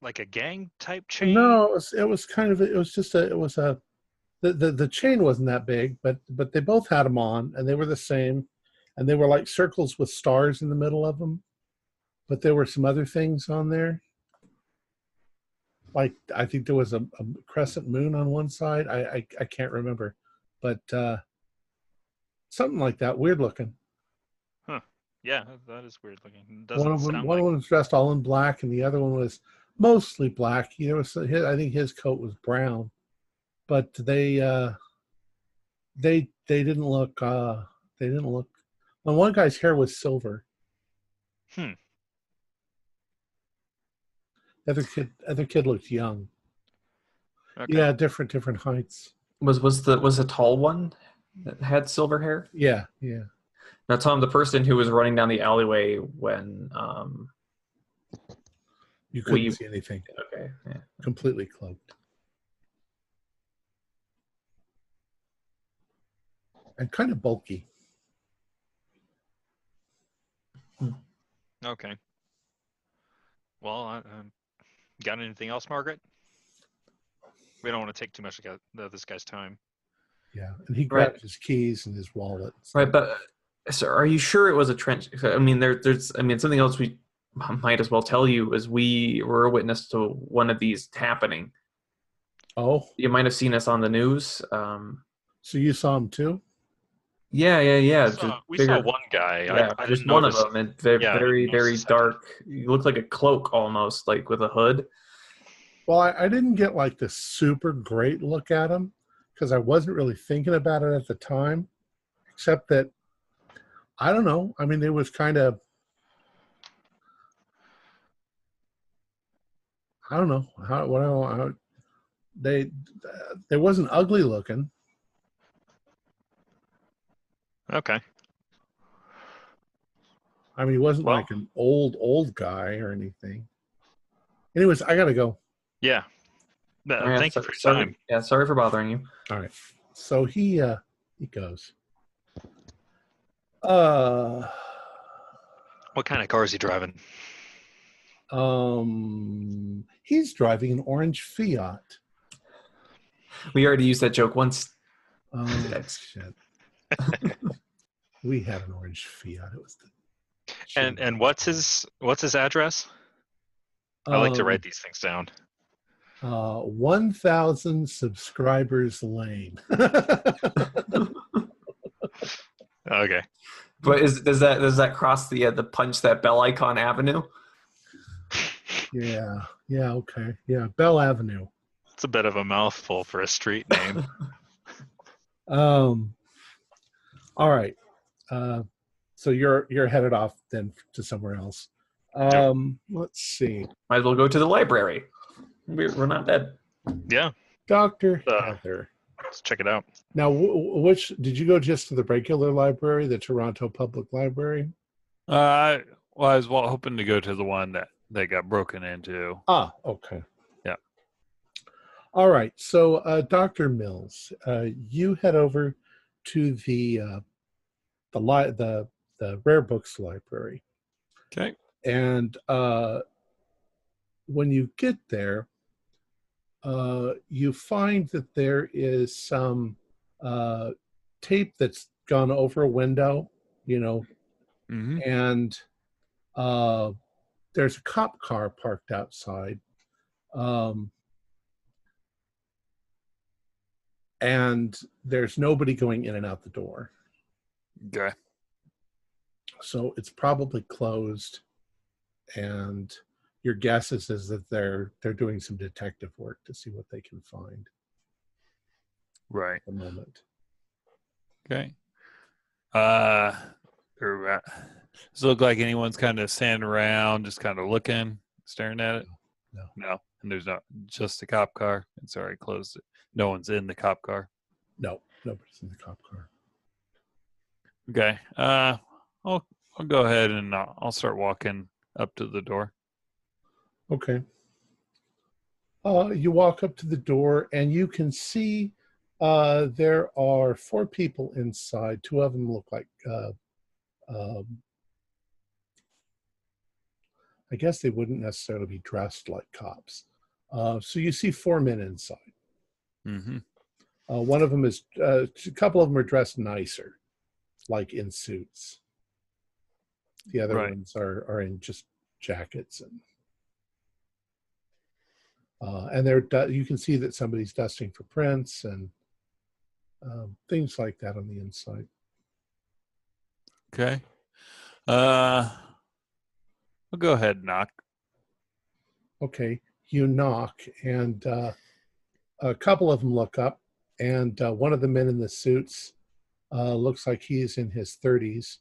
like a gang type chain?
No, it was the chain wasn't that big, but they both had them on, and they were the same, and they were like circles with stars in the middle of them. But there were some other things on there. Like I think there was a crescent moon on one side. I can't remember, but something like that. Weird looking.
Huh. Yeah, that is weird looking.
One of them was dressed all in black, and the other one was mostly black. I think his coat was brown, but they didn't look. They didn't look. Well, one guy's hair was silver. The other kid looked young.
Okay.
Yeah, different heights.
Was the tall one that had silver hair?
Yeah.
Now, Tom, the person who was running down the alleyway when
You couldn't see anything.
Okay. Yeah.
Completely cloaked. And kind of bulky.
Okay. Well, got anything else, Margaret? We don't want to take too much of this guy's time.
Yeah, and he grabbed his keys and his wallet.
Right, but sir, are you sure it was a trench? I mean, there's something else we might as well tell you is we were a witness to one of these happening.
Oh,
you might have seen us on the news.
So you saw him too?
Yeah.
We saw one guy.
Yeah,
I
just
didn't
one
notice.
of them, and very dark. He looked like a cloak almost, like with a hood.
Well, I didn't get like the super great look at him because I wasn't really thinking about it at the time, except that I don't know. I mean, it was kind of, I don't know how they wasn't ugly looking.
Okay.
I mean, he wasn't
Well-
like an old guy or anything. Anyways, I gotta go.
Yeah.
Yeah,
Thank you for your
sorry.
time.
Yeah, sorry for bothering you.
All right. So he goes.
What kind of car is he driving?
He's driving an orange Fiat.
We already used that joke once.
Oh
That's-
shit. We had an orange Fiat. It was the
And what's his address? I like to write these things down.
1,000 subscribers lane.
Okay.
But does that cross the punch that bell icon avenue?
Yeah, okay. Yeah, Bell Avenue.
It's a bit of a mouthful for a street name.
All right. So you're headed off then to somewhere else. Let's see.
Might as well go to the library. We're not dead.
Yeah,
Dr. Heather.
let's check it out.
Now, which did you go just to the regular library, the Toronto Public Library?
Well, I was hoping to go to the one that they got broken into.
Ah, okay.
Yeah.
All right. So, Dr. Mills, you head over to the Rare Books Library.
Okay.
And when you get there, you find that there is some tape that's gone over a window,
Mm-hmm.
and there's a cop car parked outside. And there's nobody going in and out the door.
Okay.
So it's probably closed, and your guess is that they're doing some detective work to see what they can find
Right.
at the moment.
Okay. Does it look like anyone's kind of standing around, just kind of looking, staring at it? No. And there's not just a cop car. It's already closed. No one's in the cop car.
No, nobody's in the cop car.
Okay. I'll go ahead and I'll start walking up to the door.
Okay. You walk up to the door, and you can see there are 4 people inside. 2 of them look like, I guess they wouldn't necessarily be dressed like cops. So you see 4 men inside.
Mm-hmm.
One of them is, a couple of them are dressed nicer, like in suits. The other
Right.
ones are in just jackets, and you can see that somebody's dusting for prints and things like that on the inside.
Okay. I'll go ahead and knock.
Okay, you knock, and a couple of them look up, and one of the men in the suits looks like he's in his 30s.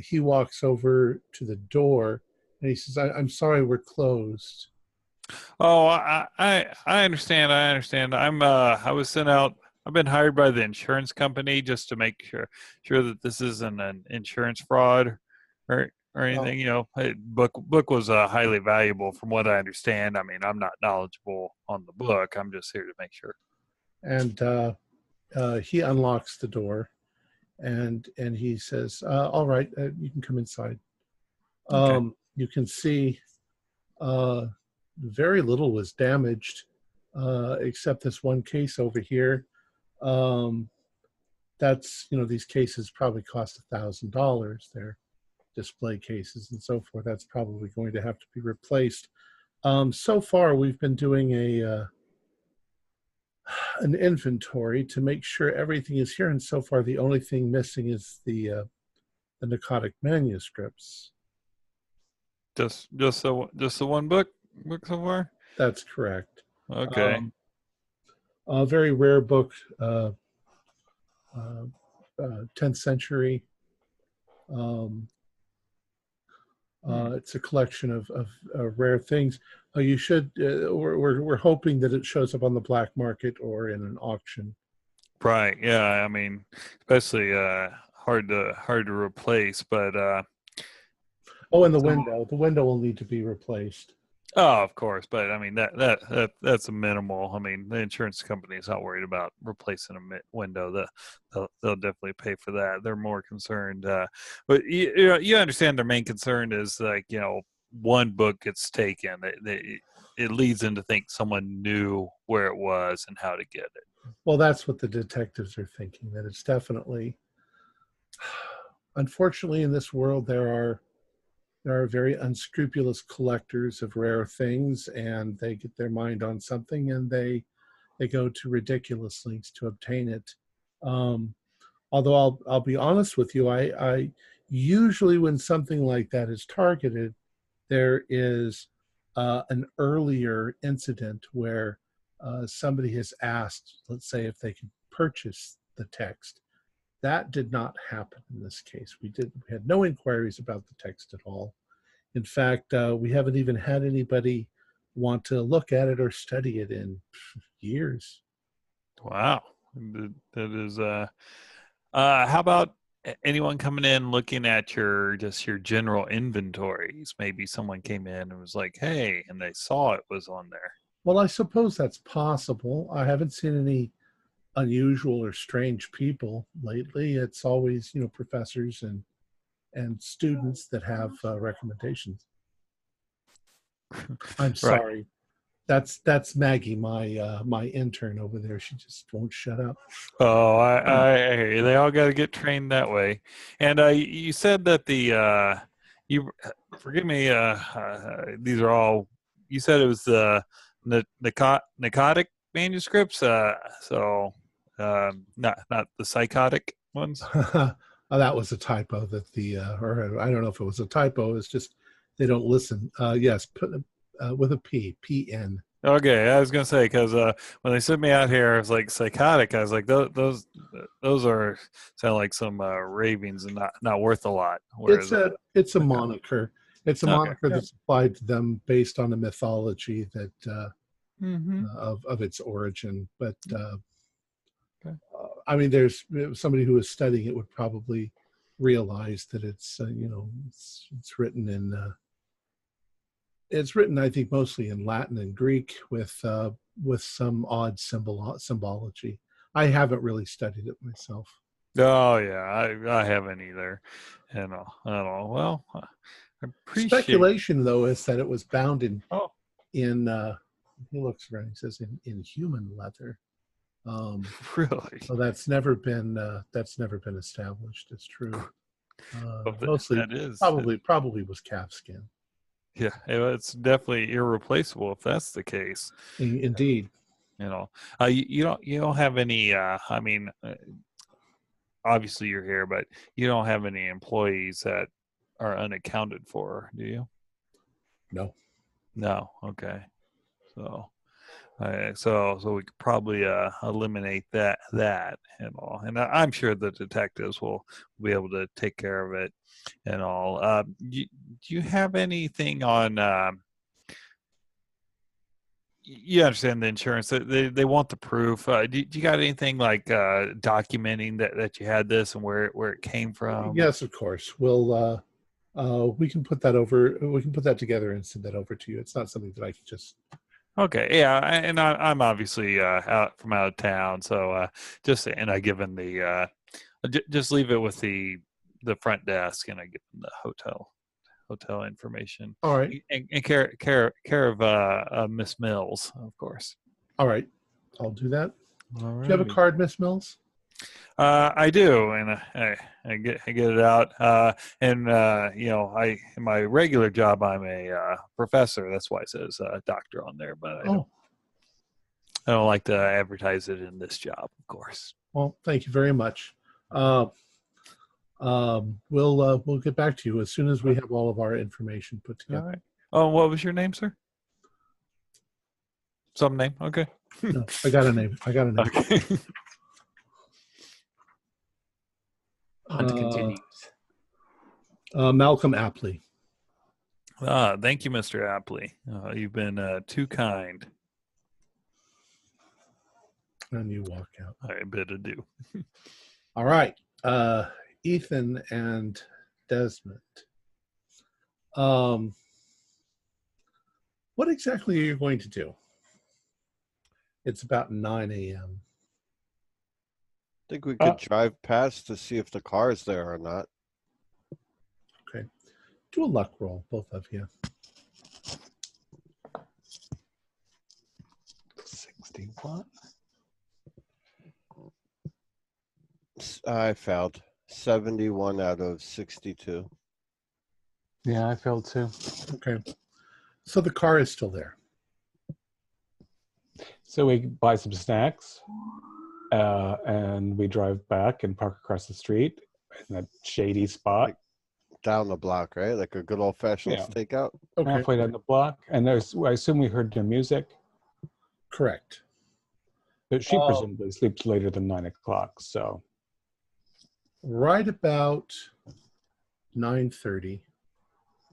He walks over to the door, and he says, I'm sorry, we're closed.
Oh, I understand. I understand. I was sent out. I've been hired by the insurance company just to make sure that this isn't an insurance fraud or anything. Book was highly valuable from what I understand. I mean, I'm not knowledgeable on the book. I'm just here to make sure.
And he unlocks the door, and he says, all right, you can come inside.
Okay.
You can see very little was damaged, except this one case over here. That's, these cases probably cost $1,000. They're display cases and so forth. That's probably going to have to be replaced. So far, we've been doing an inventory to make sure everything is here, and so far the only thing missing is the narcotic manuscripts.
Just the one book so far.
That's correct.
Okay.
A very rare book, 10th century. It's a collection of rare things. You should. We're hoping that it shows up on the black market or in an auction.
Right. Yeah. I mean, especially hard to replace. But
Oh, and the window. The window will need to be replaced.
Oh, of course, but I mean that's a minimal. I mean, the insurance company is not worried about replacing a window. They'll definitely pay for that. They're more concerned, but you understand their main concern is like one book gets taken. It leads them to think someone knew where it was and how to get it.
Well, that's what the detectives are thinking. That it's definitely. Unfortunately, in this world, there are very unscrupulous collectors of rare things, and they get their mind on something and they go to ridiculous lengths to obtain it. Although I'll be honest with you, I usually when something like that is targeted, there is an earlier incident where somebody has asked, let's say, if they could purchase the text. That did not happen in this case. We had no inquiries about the text at all. In fact, we haven't even had anybody want to look at it or study it in years.
Wow, that is. How about anyone coming in looking at your general inventories? Maybe someone came in and was like, "Hey," and they saw it was on there.
Well, I suppose that's possible. I haven't seen any unusual or strange people lately. It's always, professors and students that have recommendations. I'm sorry. That's Maggie, my intern over there. She just won't shut up.
Oh, I hear you. They all got to get trained that way. And you said that you forgive me. These are all. You said it was the narcotic manuscripts. So not the psychotic ones.
That was a typo that or I don't know if it was a typo. It's just they don't listen. Yes, with a P, PN.
Okay, I was gonna say because when they sent me out here, I was like psychotic. I was like those are sound like some ravings and not worth a lot.
Whereas, it's a moniker. It's a moniker that's applied to them based on a mythology that of its origin. But I mean, there's somebody who is studying it would probably realize that it's it's written in. It's written, I think, mostly in Latin and Greek with some odd symbology. I haven't really studied it myself.
Oh yeah, I haven't either. I don't know. Well, I appreciate.
Speculation though is that it was bound in he looks around. He says in human leather.
Really?
So that's never been established. It's true. Mostly
that is
probably was calf skin.
Yeah, it's definitely irreplaceable if that's the case.
Indeed.
You don't have any. I mean, obviously you're here, but you don't have any employees that are unaccounted for, do you?
No.
No. Okay. So we could probably eliminate that and all, and I'm sure the detectives will be able to take care of it and all. Do you have anything on? You understand the insurance? They want the proof. Do you got anything like documenting that you had this and where it came from?
Yes, of course. We'll we can put that over. We can put that together and send that over to you. It's not something that I can just.
Okay, yeah, and I'm obviously out of town, so I given the just leave it with the front desk, and I give them the hotel information.
All right,
and care of Miss Mills, of course.
All right, I'll do that.
All right.
Do you have a card, Miss Mills?
I do, and I get it out. In my regular job, I'm a professor. That's why it says doctor on there. But I don't like to advertise it in this job, of course.
Well, thank you very much. We'll get back to you as soon as we have all of our information put together.
All right. Oh, what was your name, sir? Some name? Okay.
No, I got a name.
Okay.
Hunt continues.
Malcolm Apley.
Thank you, Mr. Apley. You've been too kind.
And you walk out.
I bid adieu.
All right. Ethan and Desmond. What exactly are you going to do? It's about 9 a.m.
I think we could drive past to see if the car is there or not.
Okay. Do a luck roll, both of you.
61.
I failed. 71 out of 62.
Yeah, I failed too.
Okay. So the car is still there.
So we buy some snacks, and we drive back and park across the street in that shady spot.
Down the block, right? Like a good old-fashioned
Yeah.
stakeout?
Okay.
Halfway down the block. And I assume we heard the music,
Correct.
but she presumably sleeps later than 9 o'clock. So
Right about 9:30,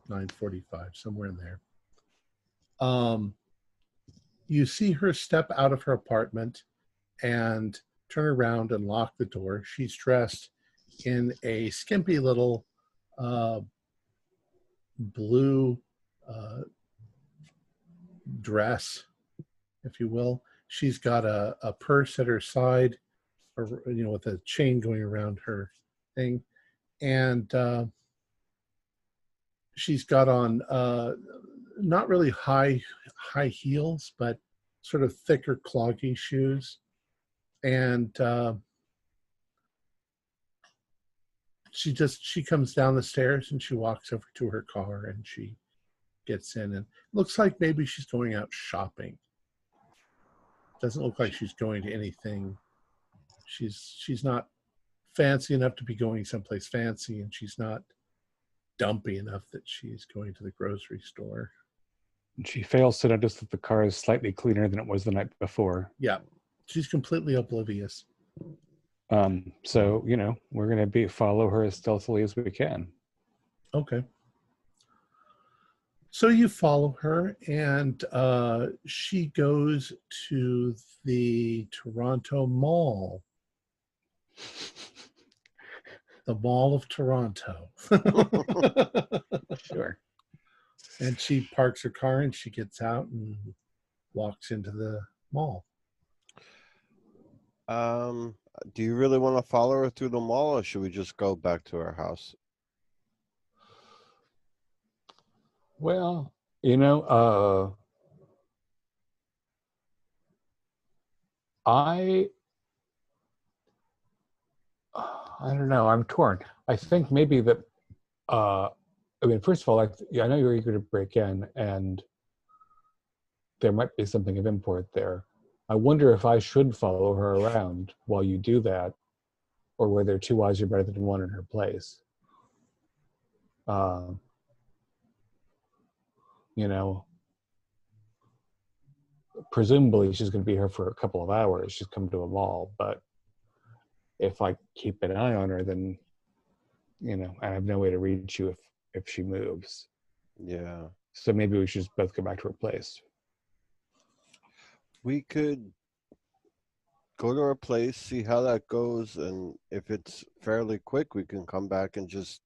9:45, somewhere in there. You see her step out of her apartment and turn around and lock the door. She's dressed in a skimpy little blue dress, if you will. She's got a purse at her side, or, with a chain going around her thing, and she's got on not really high heels, but sort of thicker, cloggy shoes, and she comes down the stairs and she walks over to her car and she gets in, and looks like maybe she's going out shopping. Doesn't look like she's going to anything. She's not fancy enough to be going someplace fancy, and she's not dumpy enough that she's going to the grocery store.
she fails to notice that the car is slightly cleaner than it was the night before.
Yeah, she's completely oblivious.
So, we're going to follow her as stealthily as we can.
Okay. So you follow her, and she goes to the Toronto Mall. The Mall of Toronto.
Sure.
And she parks her car and she gets out and walks into the mall.
Do you really want to follow her through the mall, or should we just go back to our house?
Well, I don't know. I'm torn. I think maybe that, first of all, I know you're eager to break in, and there might be something of import there. I wonder if I should follow her around while you do that, or whether two eyes are better than one in her place. Presumably she's going to be here for a couple of hours. She's come to a mall, but if I keep an eye on her, then, I have no way to reach you if she moves.
Yeah.
So maybe we should just both go back to her place.
We could go to her place, see how that goes, and if it's fairly quick, we can come back and just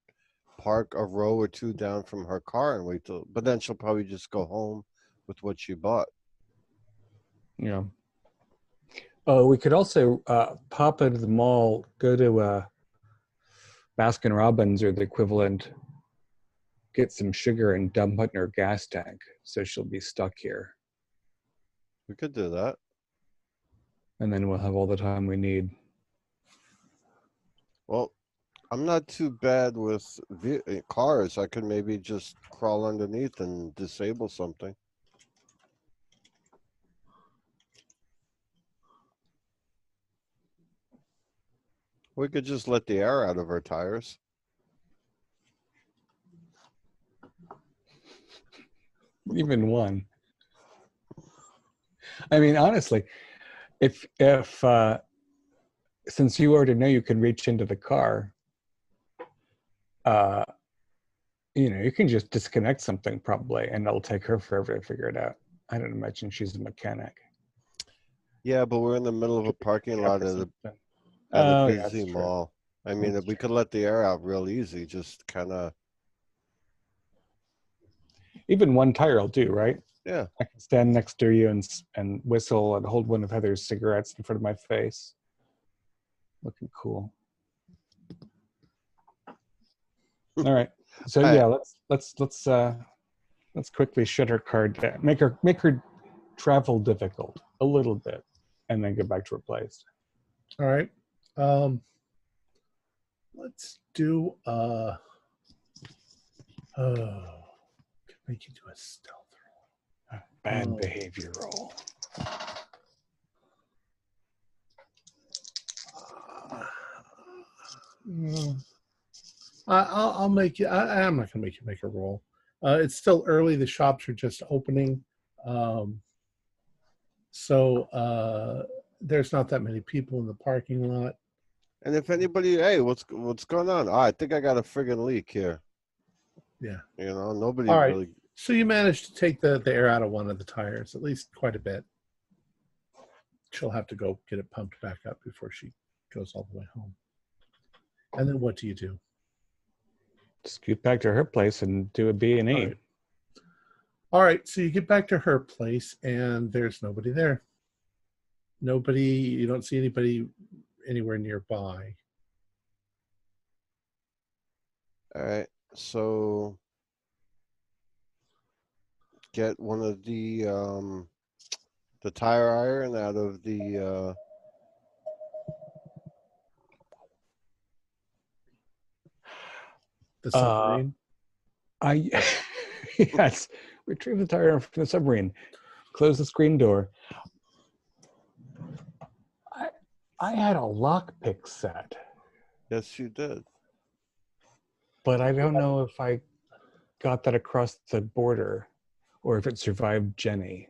park a row or two down from her car and wait till, but then she'll probably just go home with what she bought.
Yeah. Oh, we could also pop into the mall, go to Baskin Robbins or the equivalent, get some sugar and dump it in her gas tank, so she'll be stuck here.
We could do that.
And then we'll have all the time we need.
Well, I'm not too bad with cars. I could maybe just crawl underneath and disable something. We could just let the air out of our tires.
Even one. Honestly, if since you already know you can reach into the car, you can just disconnect something probably, and it'll take her forever to figure it out. I don't imagine she's a mechanic.
Yeah, but we're in the middle of a parking lot at a busy mall. We could let the air out real easy, just kind of.
Even one tire will do, right?
Yeah.
I can stand next to you and whistle and hold one of Heather's cigarettes in front of my face. Looking cool. All right. So
All right.
yeah, let's quickly shut her card down. Make her travel difficult a little bit, and then get back to her place.
All right. Let's do make you do a stealth roll.
Bad behavior roll.
I'll make you. I'm not gonna make you make a roll. It's still early. The shops are just opening, so there's not that many people in the parking lot.
And if anybody, hey, what's going on? Oh, I think I got a friggin' leak here.
Yeah.
You know, nobody
All right.
really.
So you managed to take the air out of one of the tires, at least quite a bit. She'll have to go get it pumped back up before she goes all the way home. And then what do you do?
Scoot back to her place and do a B&E.
All right. All right, so you get back to her place, and there's nobody there. You don't see anybody anywhere nearby.
All right, so get one of the tire iron out of the
The submarine?
Yes, retrieve the tire from the submarine. Close the screen door. I had a lockpick set,
Yes, you did.
but I don't know if I got that across the border or if it survived Jenny.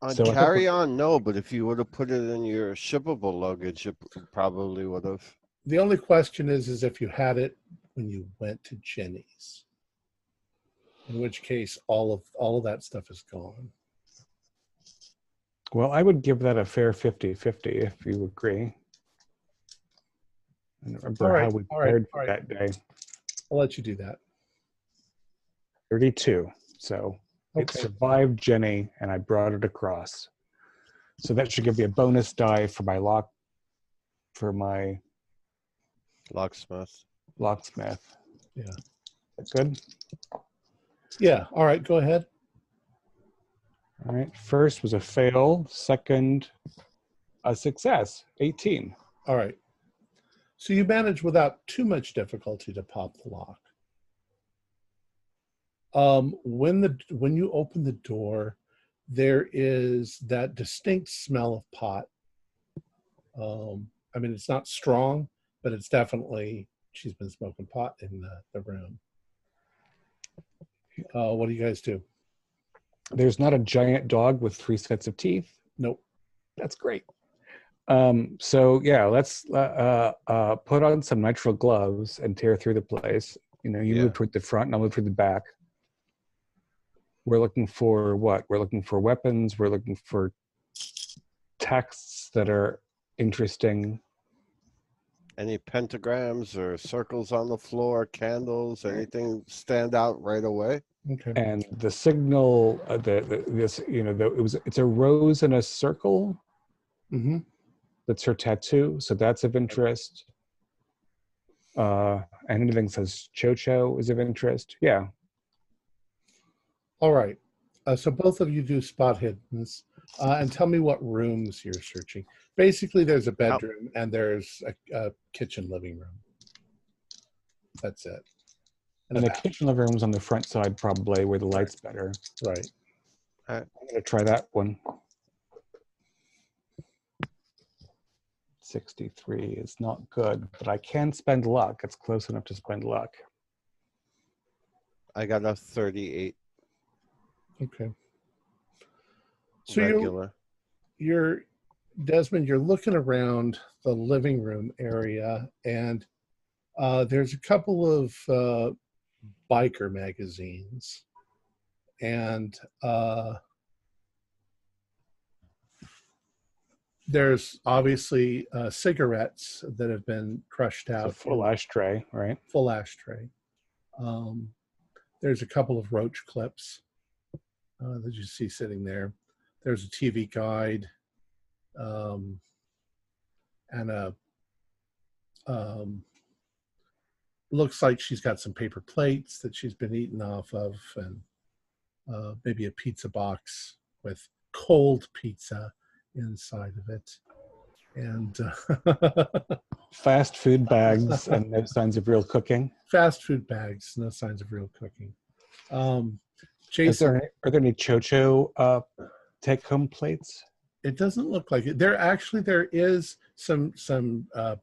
On
So I think
carry-on, no, but if you would have put it in your shippable luggage, it probably would have.
The only question is if you had it when you went to Jenny's. In which case, all of that stuff is gone.
Well, I would give that a fair 50-50 if you agree. I don't remember how we paired for that day.
I'll let you do that.
32. So it
Okay.
survived Jenny, and I brought it across. So that should give me a bonus die for my
Locksmith.
Yeah.
That's good.
Yeah. All right. Go ahead.
All right. First was a fail. Second, a success. 18.
All right. So you managed without too much difficulty to pop the lock. When you open the door, there is that distinct smell of pot. I mean, it's not strong, but it's definitely, she's been smoking pot in the room. What do you guys do?
There's not a giant dog with 3 sets of teeth.
Nope.
That's great. So yeah, let's put on some nitrile gloves and tear through the place. You move toward the front and I'll move toward the back. We're looking for what? We're looking for weapons. We're looking for texts that are interesting.
Any pentagrams or circles on the floor, candles, anything stand out right away?
Okay.
And the signal, it's a rose in a circle.
Mm-hmm.
That's her tattoo, so that's of interest. And anything that says Cho-Cho is of interest. Yeah.
All right. So both of you do spot hiddens, and tell me what rooms you're searching. Basically, there's a bedroom and there's a kitchen living room. That's it.
And the kitchen living room's on the front side, probably where the light's better.
Right.
I'm gonna try that one. 63 is not good, but I can spend luck. It's close enough to spend luck.
I got a 38.
Okay. So
regular.
you're Desmond, you're looking around the living room area, and there's a couple of biker magazines, and there's obviously cigarettes that have been crushed out.
It's a full ashtray, right?
Full ashtray. There's a couple of roach clips that you see sitting there. There's a TV guide and a looks like she's got some paper plates that she's been eating off of, and maybe a pizza box with cold pizza inside of it. And
Fast food bags and no signs of real cooking.
fast food bags, no signs of real cooking.
Are
Jason,
there any Chocho take-home plates?
it doesn't look like it. There is some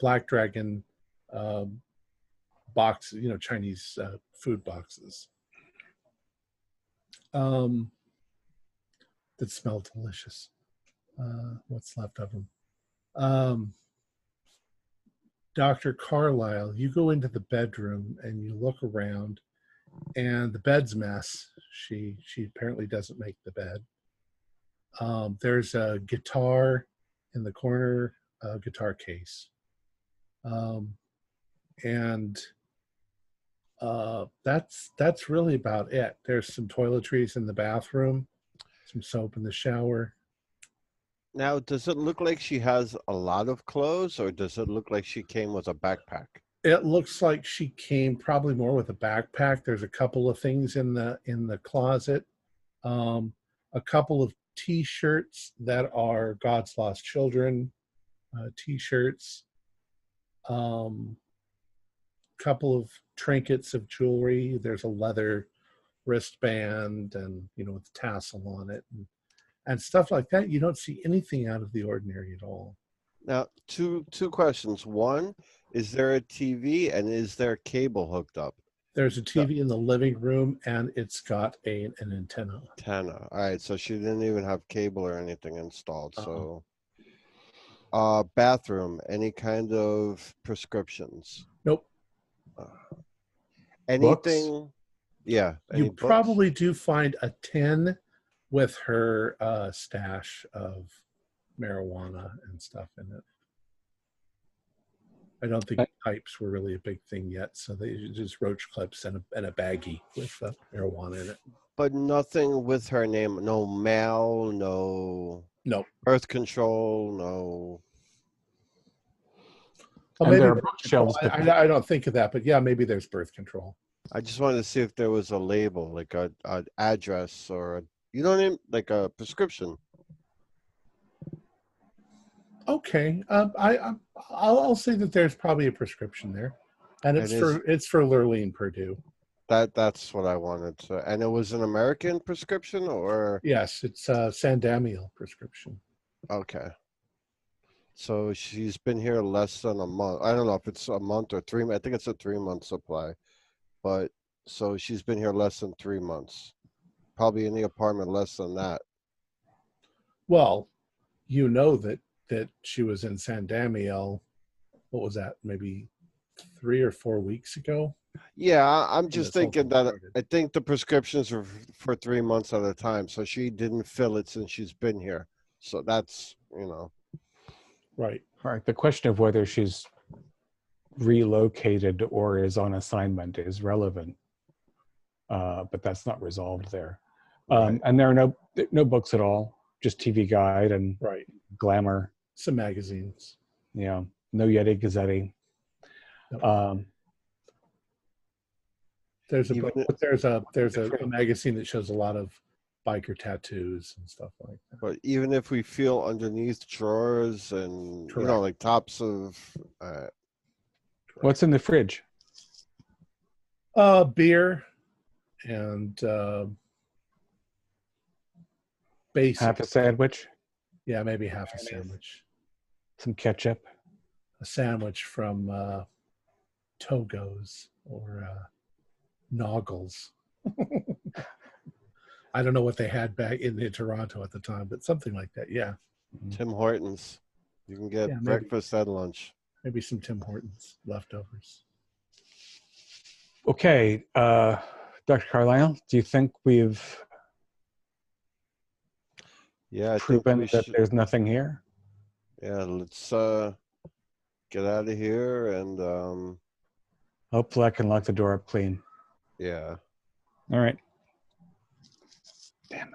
Black Dragon boxes, Chinese food boxes that smell delicious. What's left of them? Dr. Carlisle, you go into the bedroom and you look around, and the bed's a mess. She apparently doesn't make the bed. There's a guitar in the corner, a guitar case. And that's really about it. There's some toiletries in the bathroom, some soap in the shower.
Now, does it look like she has a lot of clothes, or does it look like she came with a backpack?
It looks like she came probably more with a backpack. There's a couple of things in the closet, a couple of T-shirts that are God's Lost Children T-shirts, couple of trinkets of jewelry. There's a leather wristband and with a tassel on it and stuff like that. You don't see anything out of the ordinary at all.
Now, two questions. One, is there a TV, and is there cable hooked up?
There's a TV in the living room, and it's got an antenna.
All right, so she didn't even have cable or anything installed. So, bathroom, any kind of prescriptions?
Nope.
Anything?
Books?
Yeah.
You probably do find a tin with her stash of marijuana and stuff in it. I don't think pipes were really a big thing yet, so they just roach clips and a baggie with marijuana in it.
But nothing with her name. No mail. No.
Nope.
Birth control. No.
Well,
And
maybe
there are bookshelves.
I don't think of that, but yeah, maybe there's birth control.
I just wanted to see if there was a label, like a address or like a prescription.
Okay, I'll say that there's probably a prescription there, and it's for Lurleen Purdue.
That's what I wanted to. And it was an American prescription, or
yes, it's a Sandamiel prescription.
Okay. So she's been here less than a month. I don't know if it's a month or 3 months. I think it's a 3-month supply. But so she's been here less than 3 months. Probably in the apartment less than that.
Well, that she was in Sandamiel, what was that, maybe 3 or 4 weeks ago?
Yeah, I'm just thinking that I think the prescriptions are for 3 months at a time. So she didn't fill it since she's been here. So that's,
Right.
Right. The question of whether she's relocated or is on assignment is relevant, but that's not resolved there.
Right.
And there are no books at all, just TV Guide and
Right.
Glamour.
Some magazines.
Yeah, no Yeti Gazzetti.
Nope. There's a book, but there's a magazine that shows a lot of biker tattoos and stuff like that.
But even if we feel underneath drawers and
Correct.
like tops of
What's in the fridge?
Beer and basic.
Half a sandwich,
Yeah, maybe half a sandwich.
some ketchup.
A sandwich from Togo's or Noggles. I don't know what they had back in Toronto at the time, but something like that. Yeah,
Tim Hortons. You can get
maybe.
breakfast and lunch.
Maybe some Tim Hortons leftovers.
Okay, Dr. Carlisle, do you think we've
I
proven
think
that there's nothing here?
Yeah, let's get out of here and
Hopefully I can lock the door up clean.
yeah.
All right. Damn it.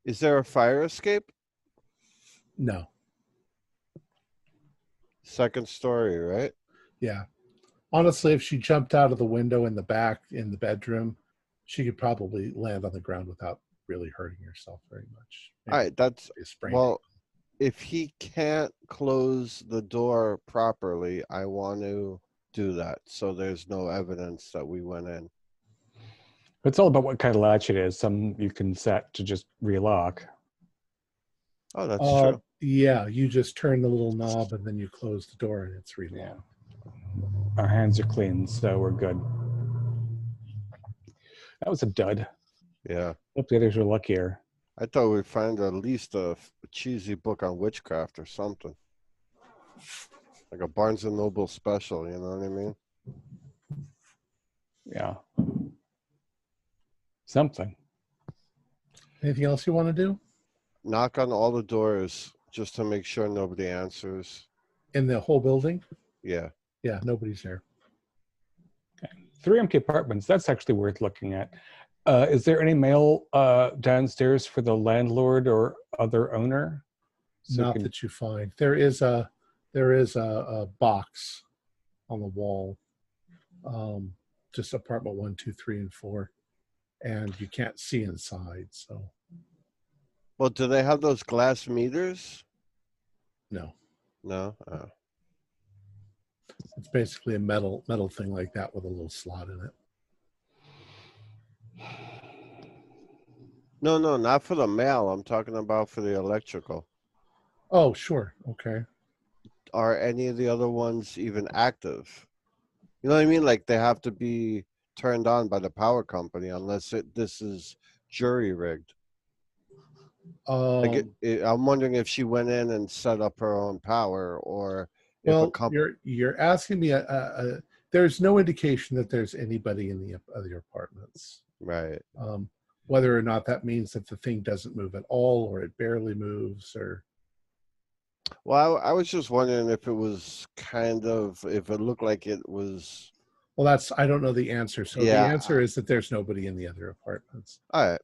Is there a fire escape?
No.
Second story, right?
Yeah. Honestly, if she jumped out of the window in the back in the bedroom, she could probably land on the ground without really hurting herself very much.
All right, that's
A sprained
well. If he can't close the door properly, I want to do that so there's no evidence that we went in.
It's all about what kind of latch it is. Some you can set to just relock.
Oh, that's true.
Yeah, you just turn the little knob and then you close the door and it's relocked.
Yeah. Our hands are clean, so we're good. That was a dud.
Yeah.
Hope the others were luckier.
I thought we'd find at least a cheesy book on witchcraft or something. Like a Barnes & Noble special, you know what I mean?
Yeah. Something.
Anything else you want to do?
Knock on all the doors just to make sure nobody answers.
In the whole building?
Yeah.
Yeah, nobody's there.
3 empty apartments. That's actually worth looking at. Is there any mail downstairs for the landlord or other owner?
Not that you find. There is a box on the wall. Just apartment 1, 2, 3, and 4. And you can't see inside, so
Well, do they have those glass meters?
no.
No?
It's basically a metal thing like that with a little slot in it.
No, not for the mail. I'm talking about for the electrical.
Oh, sure. Okay.
Are any of the other ones even active? You know what I mean? Like they have to be turned on by the power company unless this is jury rigged. I'm wondering if she went in and set up her own power, or if
well, you're asking me. There's no indication that there's anybody in the other apartments.
Right.
Whether or not that means that the thing doesn't move at all, or it barely moves, or.
Well, I was just wondering if it was if it looked like it was.
Well, I don't know the answer. So the answer is that there's nobody in the other apartments.
All right.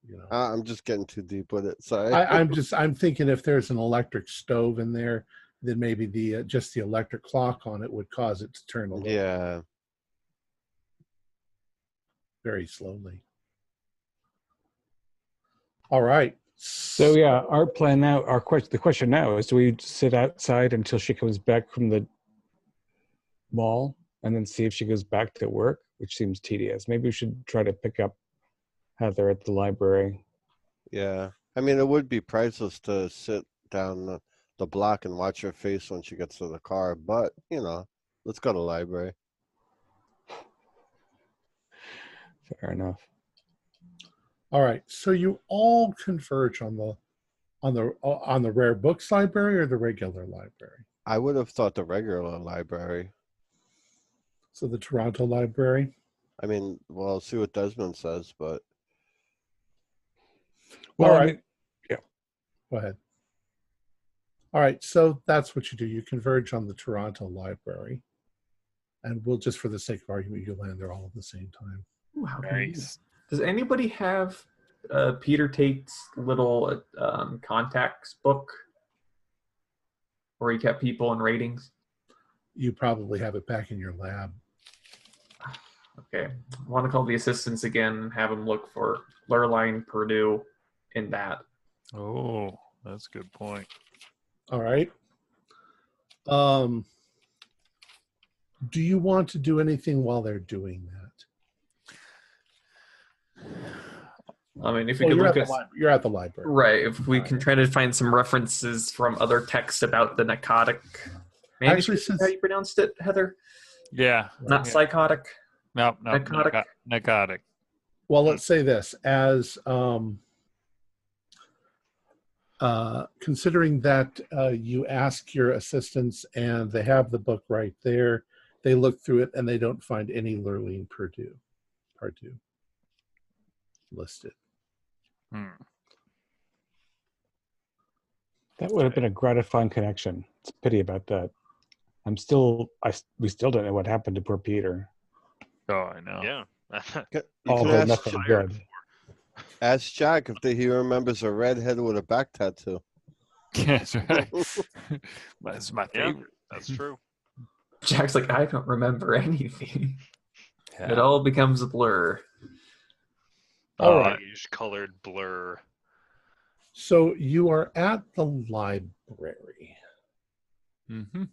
You know,
I'm just getting too deep with it. Sorry.
I'm thinking if there's an electric stove in there, then maybe just the electric clock on it would cause it to turn a little.
Yeah.
Very slowly. All right.
So yeah, our plan now, the question now is, do we sit outside until she comes back from the mall and then see if she goes back to work, which seems tedious. Maybe we should try to pick up Heather at the library.
Yeah. I mean, it would be priceless to sit down the block and watch her face when she gets to the car, but, let's go to the library.
Fair enough.
All right. So you all converge on the rare books library or the regular library?
I would have thought the regular library.
So the Toronto library?
I mean, well, I'll see what Desmond says, but.
Well, all right.
Yeah.
Go ahead. All right. So that's what you do. You converge on the Toronto library. And we'll just, for the sake of argument, you land there all at the same time.
Ooh, how
Nice.
Does anybody have Peter Tate's little contacts book where he kept people in ratings?
You probably have it back in your lab.
Okay. I want to call the assistants again and have them look for Lurline Purdue in that.
Oh, that's a good point.
All right. Do you want to do anything while they're doing that?
I mean, if we could look at
you're at the library,
right? If we can try to find some references from other texts about the narcotic.
Actually,
how you pronounced it, Heather?
Yeah.
Not psychotic.
No,
Narcotic.
narcotic.
Well, let's say this as considering that you ask your assistants and they have the book right there, they look through it and they don't find any Lurline Purdue listed.
That would have been a gratifying connection. It's a pity about that. We still don't know what happened to poor Peter.
Oh, I know.
Yeah.
You
All
can
but
ask,
nothing good.
ask Jack if he remembers a redhead with a back tattoo.
That's right. That's my
Yeah.
favorite.
That's true.
Jack's like, I don't remember anything. It
Yeah.
all becomes a blur.
All right.
Colored blur.
So you are at the library,
Mm-hmm.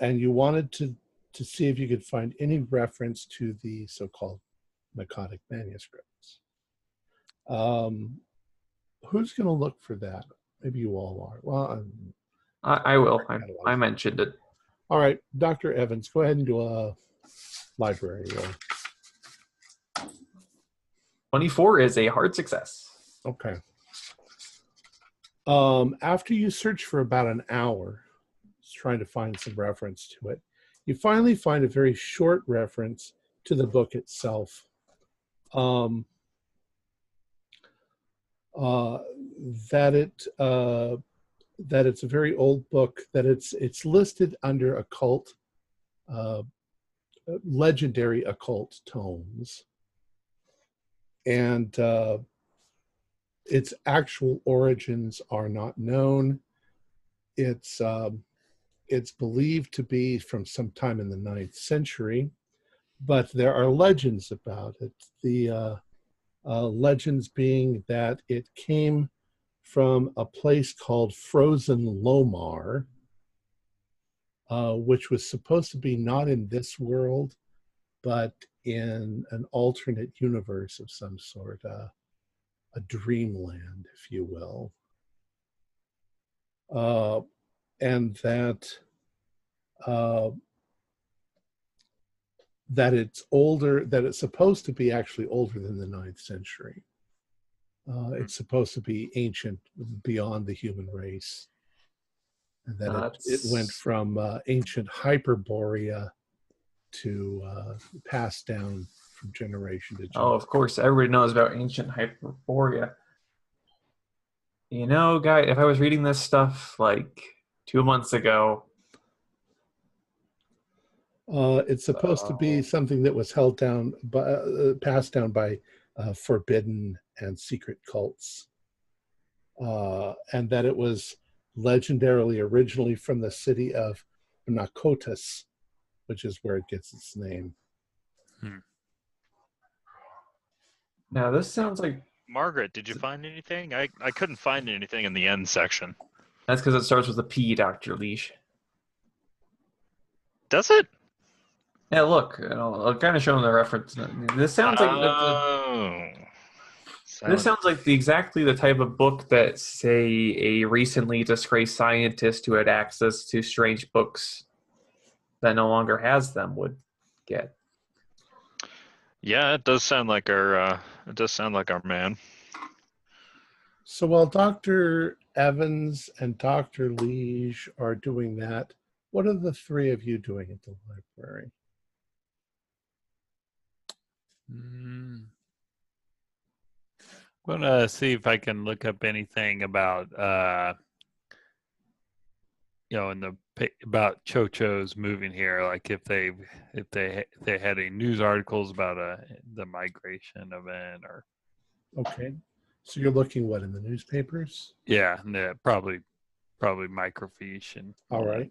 and you wanted to see if you could find any reference to the so-called Makadic manuscripts. Who's going to look for that? Maybe you all are. Well,
I will. I mentioned it.
all right, Dr. Evans, go ahead and do a library roll.
24 is a hard success.
Okay. After you search for about an hour, trying to find some reference to it, you finally find a very short reference to the book itself. That it's a very old book, that it's listed under occult, legendary occult tomes, and its actual origins are not known. It's believed to be from sometime in the 9th century, but there are legends about it. The legends being that it came from a place called Frozen Lomar, which was supposed to be not in this world, but in an alternate universe of some sort, a dreamland, if you will. And that it's older, that it's supposed to be actually older than the 9th century. It's supposed to be ancient, beyond the human race. And that it went from ancient Hyperborea to passed down from generation to generation.
Oh, of course, everybody knows about ancient Hyperborea. You know, guy, if I was reading this stuff like 2 months ago,
it's supposed to be something that was held down, passed down by forbidden and secret cults, and that it was legendarily originally from the city of Nakotas, which is where it gets its name.
now this sounds like
Margaret, did you find anything? I couldn't find anything in the end section.
that's because it starts with a P, Dr. Leash.
Does it?
Yeah, look, I'll kind of show them the reference. This sounds like this sounds like exactly the type of book that, say, a recently disgraced scientist who had access to strange books that no longer has them would get.
Yeah, it does sound like our man.
So while Dr. Evans and Dr. Liege are doing that, what are the three of you doing at the library?
I'm gonna see if I can look up anything about about Chocho's moving here, like if they had any news articles about the migration event or.
Okay, so you're looking what in the newspapers?
Yeah, probably microfiche and
all right.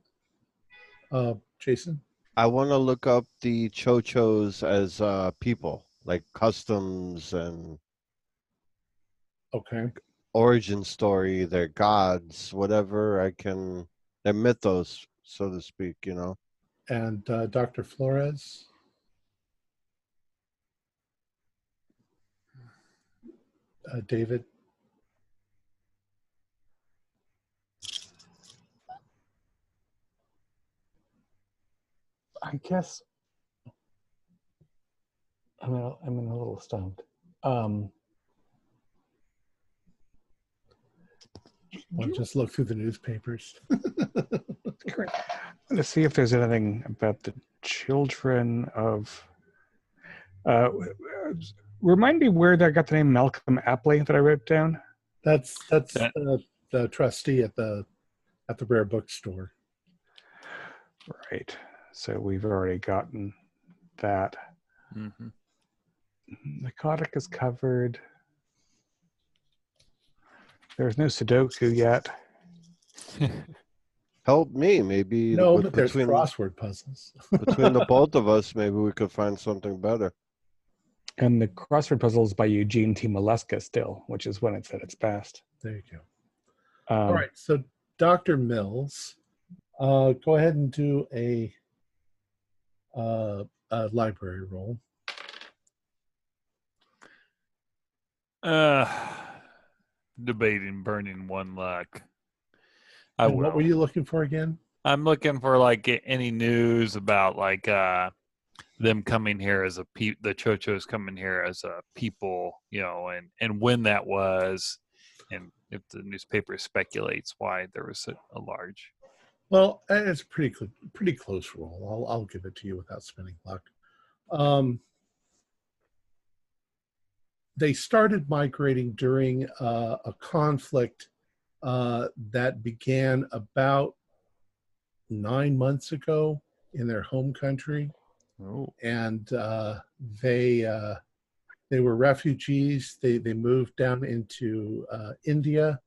Jason?
I want to look up the Chochos as people, like customs and
Okay.
origin story, their gods, whatever I can, their mythos, so to speak, you know.
And Dr. Flores? David?
I guess I'm a little stumped.
I'll just look through the newspapers.
Great. I'm going to see if there's anything about the children of. Remind me where I got the name Malcolm Apley that I wrote down.
That's the trustee at the rare bookstore.
Right. So we've already gotten that.
Mm-hmm.
Narcotic is covered. There's no Sudoku yet.
Help me, maybe
No, but there's crossword puzzles.
between the both of us, maybe we could find something better.
And the crossword puzzle is by Eugene T. Maleska still, which is when it's at its best.
There you go. All right, so Dr. Mills, go ahead and do a library roll.
Debating burning one luck.
And what were you looking for again?
I'm looking for like any news about like them coming here as the Chochos coming here as a people, you know, and when that was, and if the newspaper speculates why there was a large.
Well, it's pretty close roll. I'll give it to you without spending luck. They started migrating during a conflict that began about 9 months ago in their home country.
Oh.
And they were refugees. They moved down into India,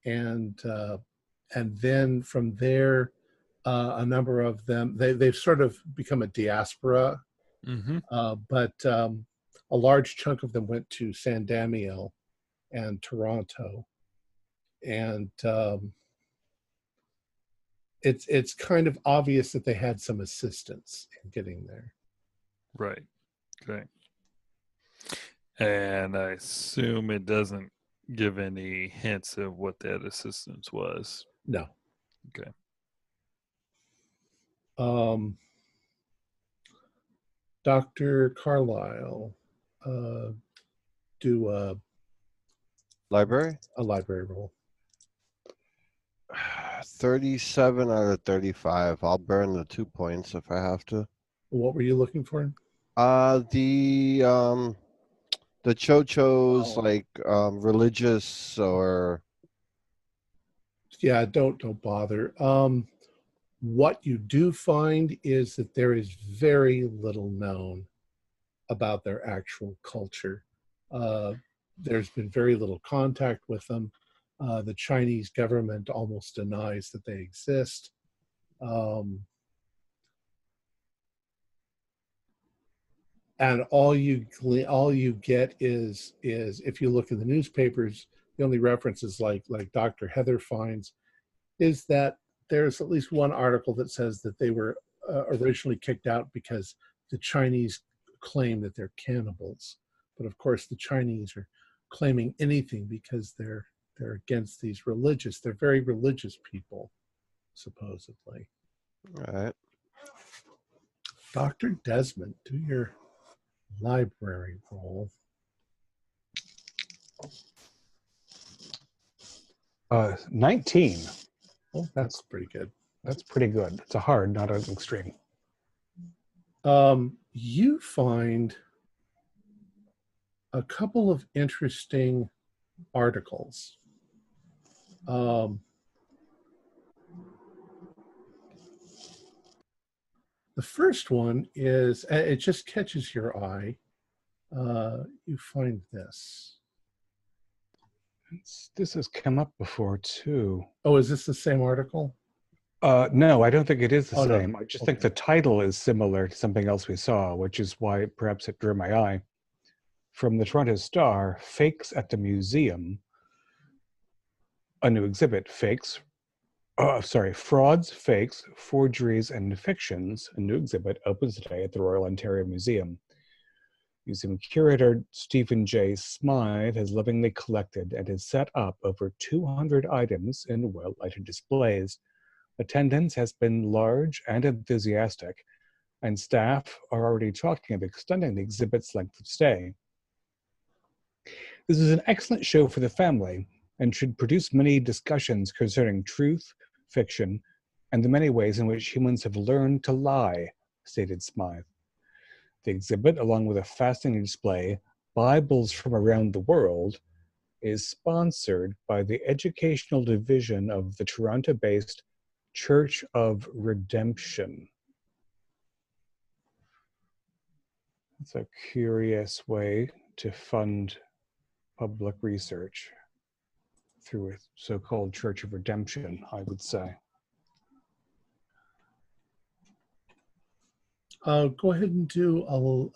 and then from there, a number of them they've sort of become a diaspora.
Mm-hmm.
But a large chunk of them went to San Damiel and Toronto, and it's kind of obvious that they had some assistance in getting there.
Right. Okay. And I assume it doesn't give any hints of what that assistance was.
No.
Okay.
Dr. Carlisle, do a
Library?
library roll.
37 out of 35. I'll burn the 2 points if I have to.
What were you looking for?
The Chochos, like religious or
Yeah, don't bother. What you do find is that there is very little known about their actual culture. There's been very little contact with them. The Chinese government almost denies that they exist. And all you get is if you look in the newspapers, the only references like Dr. Heather finds is that there's at least one article that says that they were originally kicked out because the Chinese claim that they're cannibals. But of course, the Chinese are claiming anything because they're against these they're very religious people, supposedly.
all right.
Dr. Desmond, do your library roll.
19.
Oh, that's pretty good.
That's pretty good. It's a hard, not an extreme.
You find a couple of interesting articles. The first one is, it just catches your eye. You find this.
This has come up before, too.
Oh, is this the same article?
No, I don't think it is the
Oh, no.
same. I just think the title is similar to something else we saw, which is why perhaps it drew my eye. From the Toronto Star, Fakes at the Museum, a new exhibit, Frauds, Fakes, Forgeries, and Fictions, a new exhibit, opens today at the Royal Ontario Museum. Museum curator Stephen J. Smythe has lovingly collected and has set up over 200 items in well-lighted displays. Attendance has been large and enthusiastic, and staff are already talking of extending the exhibit's length of stay. This is an excellent show for the family and should produce many discussions concerning truth, fiction, and the many ways in which humans have learned to lie, stated Smythe. The exhibit, along with a fascinating display, Bibles from Around the World, is sponsored by the Educational Division of the Toronto-based Church of Redemption. It's a curious way to fund public research through a so-called Church of Redemption, I would say.
Go ahead and do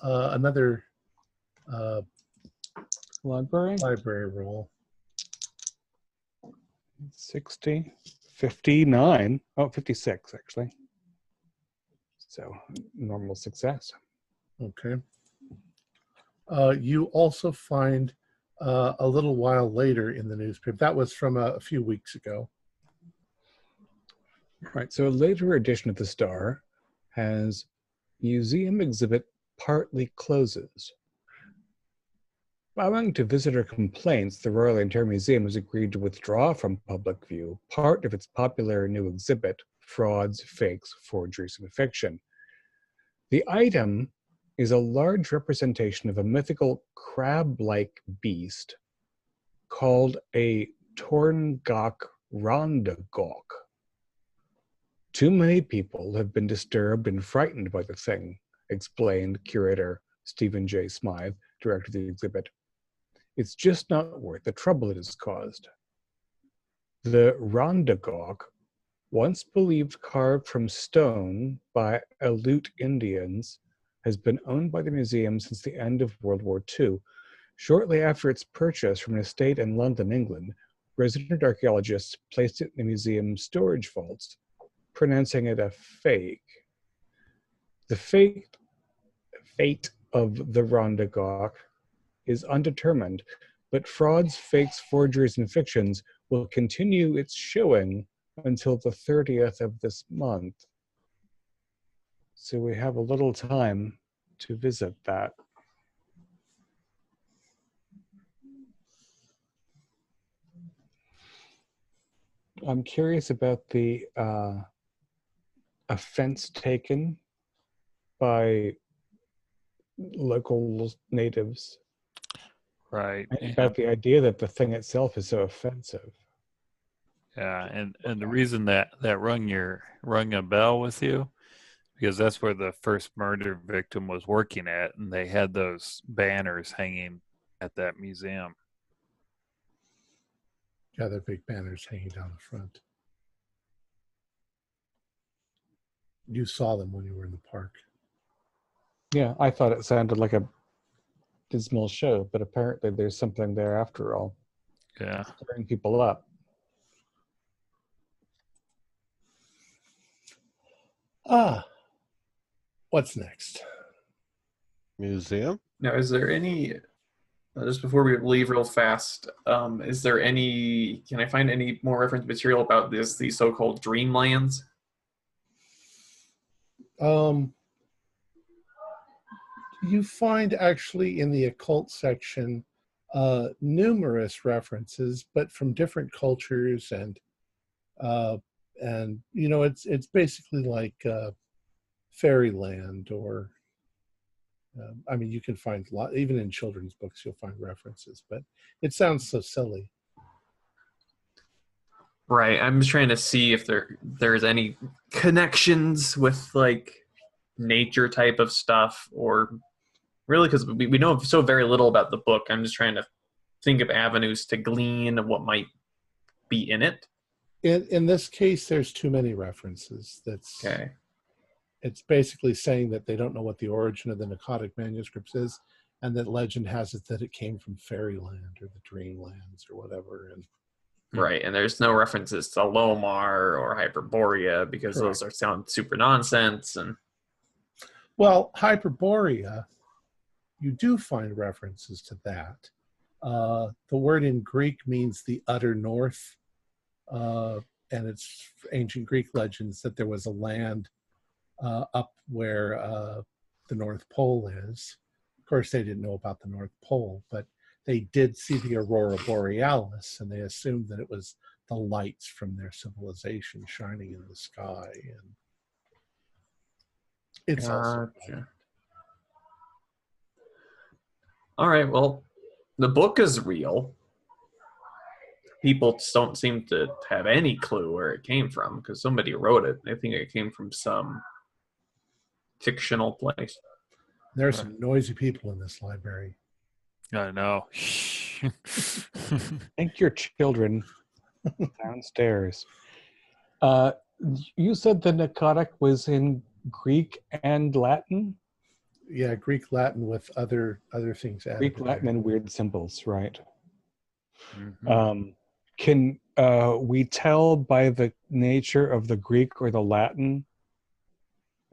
another
Library?
library roll.
60, 59, 56 actually. So normal success.
Okay. You also find a little while later in the newspaper, that was from a few weeks ago.
Right, so a later edition of the Star has museum exhibit partly closes. Owing to visitor complaints, the Royal Ontario Museum has agreed to withdraw from public view part of its popular new exhibit, Frauds, Fakes, Forgeries, and Fiction. The item is a large representation of a mythical crab-like beast called a Torngok Rondagok. Too many people have been disturbed and frightened by the thing, explained curator Stephen J. Smythe, director of the exhibit. It's just not worth the trouble it has caused. The Rondagok, once believed carved from stone by Aleut Indians, has been owned by the museum since the end of World War II. Shortly after its purchase from an estate in London, England, resident archaeologists placed it in the museum's storage vaults, pronouncing it a fake. The fate of the Rondagok is undetermined, but Frauds, Fakes, Forgeries, and Fictions will continue its showing until the 30th of this month. So we have a little time to visit that. I'm curious about the offense taken by local natives.
Right.
About the idea that the thing itself is so offensive.
Yeah, and the reason that rung a bell with you, because that's where the first murder victim was working at, and they had those banners hanging at that museum.
Yeah, they're big banners hanging down the front. You saw them when you were in the park.
Yeah, I thought it sounded like a dismal show, but apparently there's something there after all.
Yeah.
Stirring people up.
What's next?
Museum?
Now, is there any, just before we leave real fast, is there any, can I find any more reference material about these so-called dreamlands?
You find actually in the occult section numerous references, but from different cultures, and you know, it's basically like fairyland, or I mean, you can find a lot, even in children's books you'll find references, but it sounds so silly.
Right. I'm just trying to see if there's any connections with like nature type of stuff, or really, because we know so very little about the book. I'm just trying to think of avenues to glean what might be in it.
In this case, there's too many references. That's
Okay.
It's basically saying that they don't know what the origin of the Nakadic manuscripts is, and that legend has it that it came from fairyland or the dreamlands or whatever. And
Right, and there's no references to Lomar or Hyperborea because
Correct.
those sound super nonsense. And
well, Hyperborea, you do find references to that. The word in Greek means the utter north, and it's ancient Greek legends that there was a land up where the North Pole is. Of course, they didn't know about the North Pole, but they did see the aurora borealis, and they assumed that it was the lights from their civilization shining in the sky. And it's also
Gotcha. All right, well, the book is real. People just don't seem to have any clue where it came from because somebody wrote it. I think it came from some fictional place.
There's some noisy people in this library.
I know.
Think your children downstairs. You said the narcotic was in Greek and Latin?
Yeah, Greek, Latin with other things added.
Greek, Latin, and weird symbols, right?
Mhm.
Can we tell by the nature of the Greek or the Latin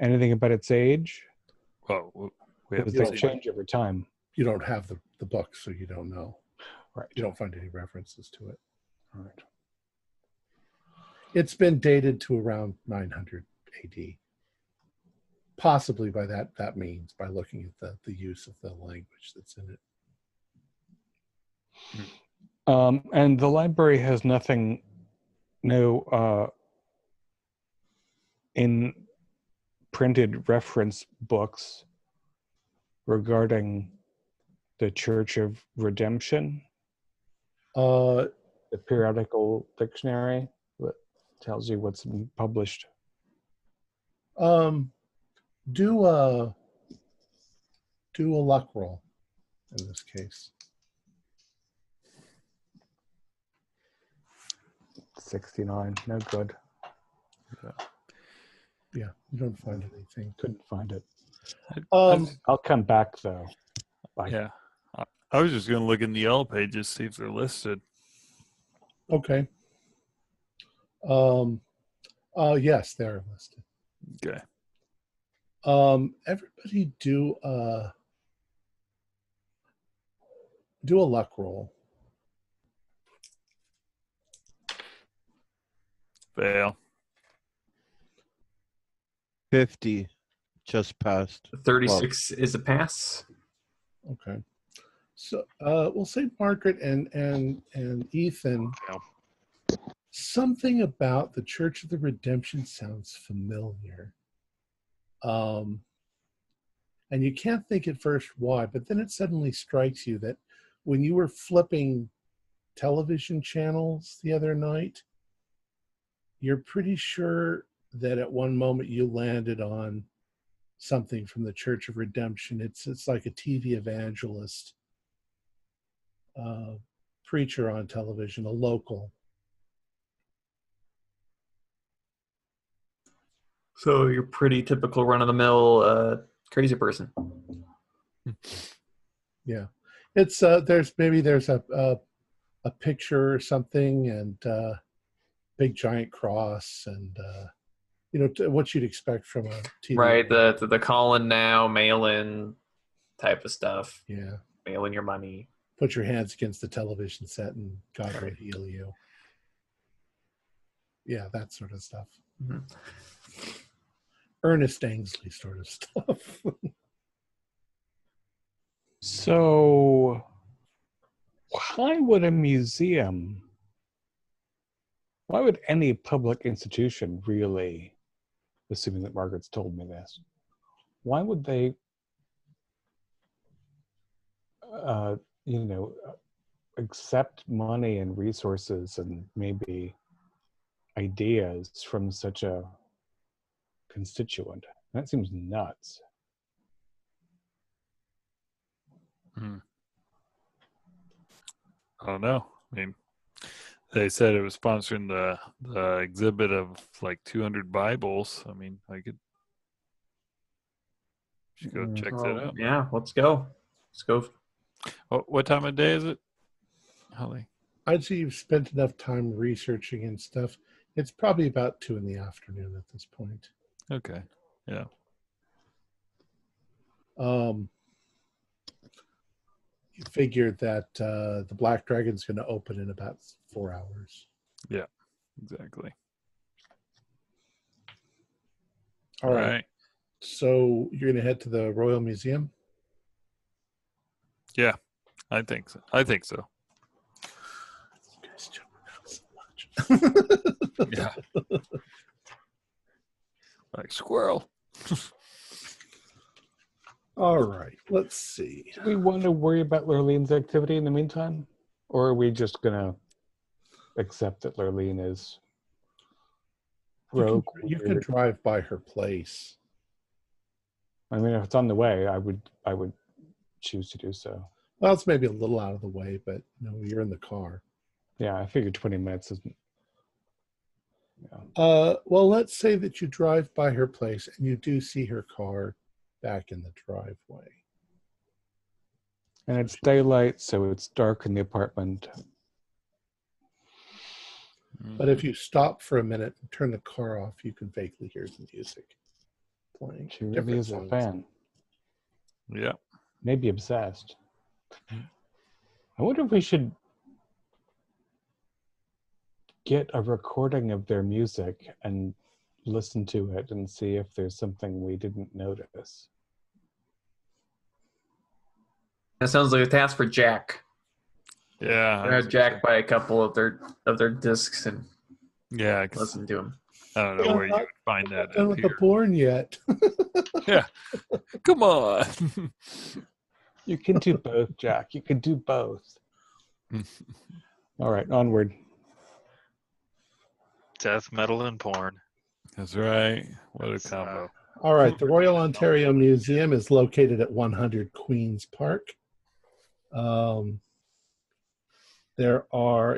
anything about its age?
Well, we have
Because
You
they
don't
change over time.
You don't have the book, so you don't know.
Right.
You don't find any references to it.
Right.
It's been dated to around 900 AD. Possibly by that means, by looking at the use of the language that's in it.
And the library has no in printed reference books regarding the Church of Redemption,
Uh,
the periodical dictionary that tells you what's been published.
do a luck roll in this case.
69, no good.
Yeah, you don't find anything.
Couldn't find it.
Um,
I'll come back though. Bye.
Yeah. I was just going to look in the Yellow Pages, see if they're listed.
okay. Yes, they're listed.
Okay.
Everybody do a luck roll.
Fail.
50 just passed.
36 is a pass.
Okay. So we'll say Margaret and Ethan.
Fail.
Something about the Church of the Redemption sounds familiar. And you can't think at first why, but then it suddenly strikes you that when you were flipping television channels the other night, you're pretty sure that at one moment you landed on something from the Church of Redemption. It's like a TV evangelist, preacher on television, a local.
So you're pretty typical run-of-the-mill crazy person.
Yeah, it's there's a picture or something, and big giant cross, and what you'd expect from a TV.
Right, the call in now, mail in type of stuff.
Yeah,
Mail in your money.
put your hands against the television set and God will heal you. Yeah, that sort of stuff.
Mhm.
Ernest Ainsley sort of stuff.
So, why would any public institution really, assuming that Margaret's told me this, why would they, accept money and resources and maybe ideas from such a constituent? That seems nuts.
I don't know. I mean, they said it was sponsoring the exhibit of like 200 Bibles. I mean, I should go check that out.
Yeah, let's go. Let's go.
What time of day is it, Holly?
I'd say you've spent enough time researching and stuff. It's probably about 2 p.m. at this point.
Okay. Yeah.
You figured that the Black Dragon's going to open in about 4 hours.
Yeah, exactly.
All right. So you're going to head to the Royal Museum?
Yeah, I think so. You
guys jump around so much.
Yeah. Like squirrel.
All right, let's see.
Do we want to worry about Lurlene's activity in the meantime? Or are we just going to accept that Lurlene is
You
broke?
can drive by her place.
I mean, if it's on the way, I would choose to do so.
Well, it's maybe a little out of the way, but you're in the car.
Yeah, I figured 20 minutes isn't.
Well, let's say that you drive by her place and you do see her car back in the driveway.
And it's daylight, so it's dark in the apartment.
But if you stop for a minute and turn the car off, you can vaguely hear the music playing.
She really
Different
is a
songs.
fan.
Yeah.
Maybe obsessed. I wonder if we should get a recording of their music and listen to it and see if there's something we didn't notice.
That sounds like a task for Jack.
Yeah.
Have Jack buy a couple of their discs and
Yeah. 'Cause
listen to them.
I don't know where you would find that
Done
up
with the
here.
porn yet?
Yeah. Come on.
You can do both, Jack. You can do both. All right, onward.
Death metal and porn.
That's right. What a combo.
All right. The Royal Ontario Museum is located at 100 Queen's Park.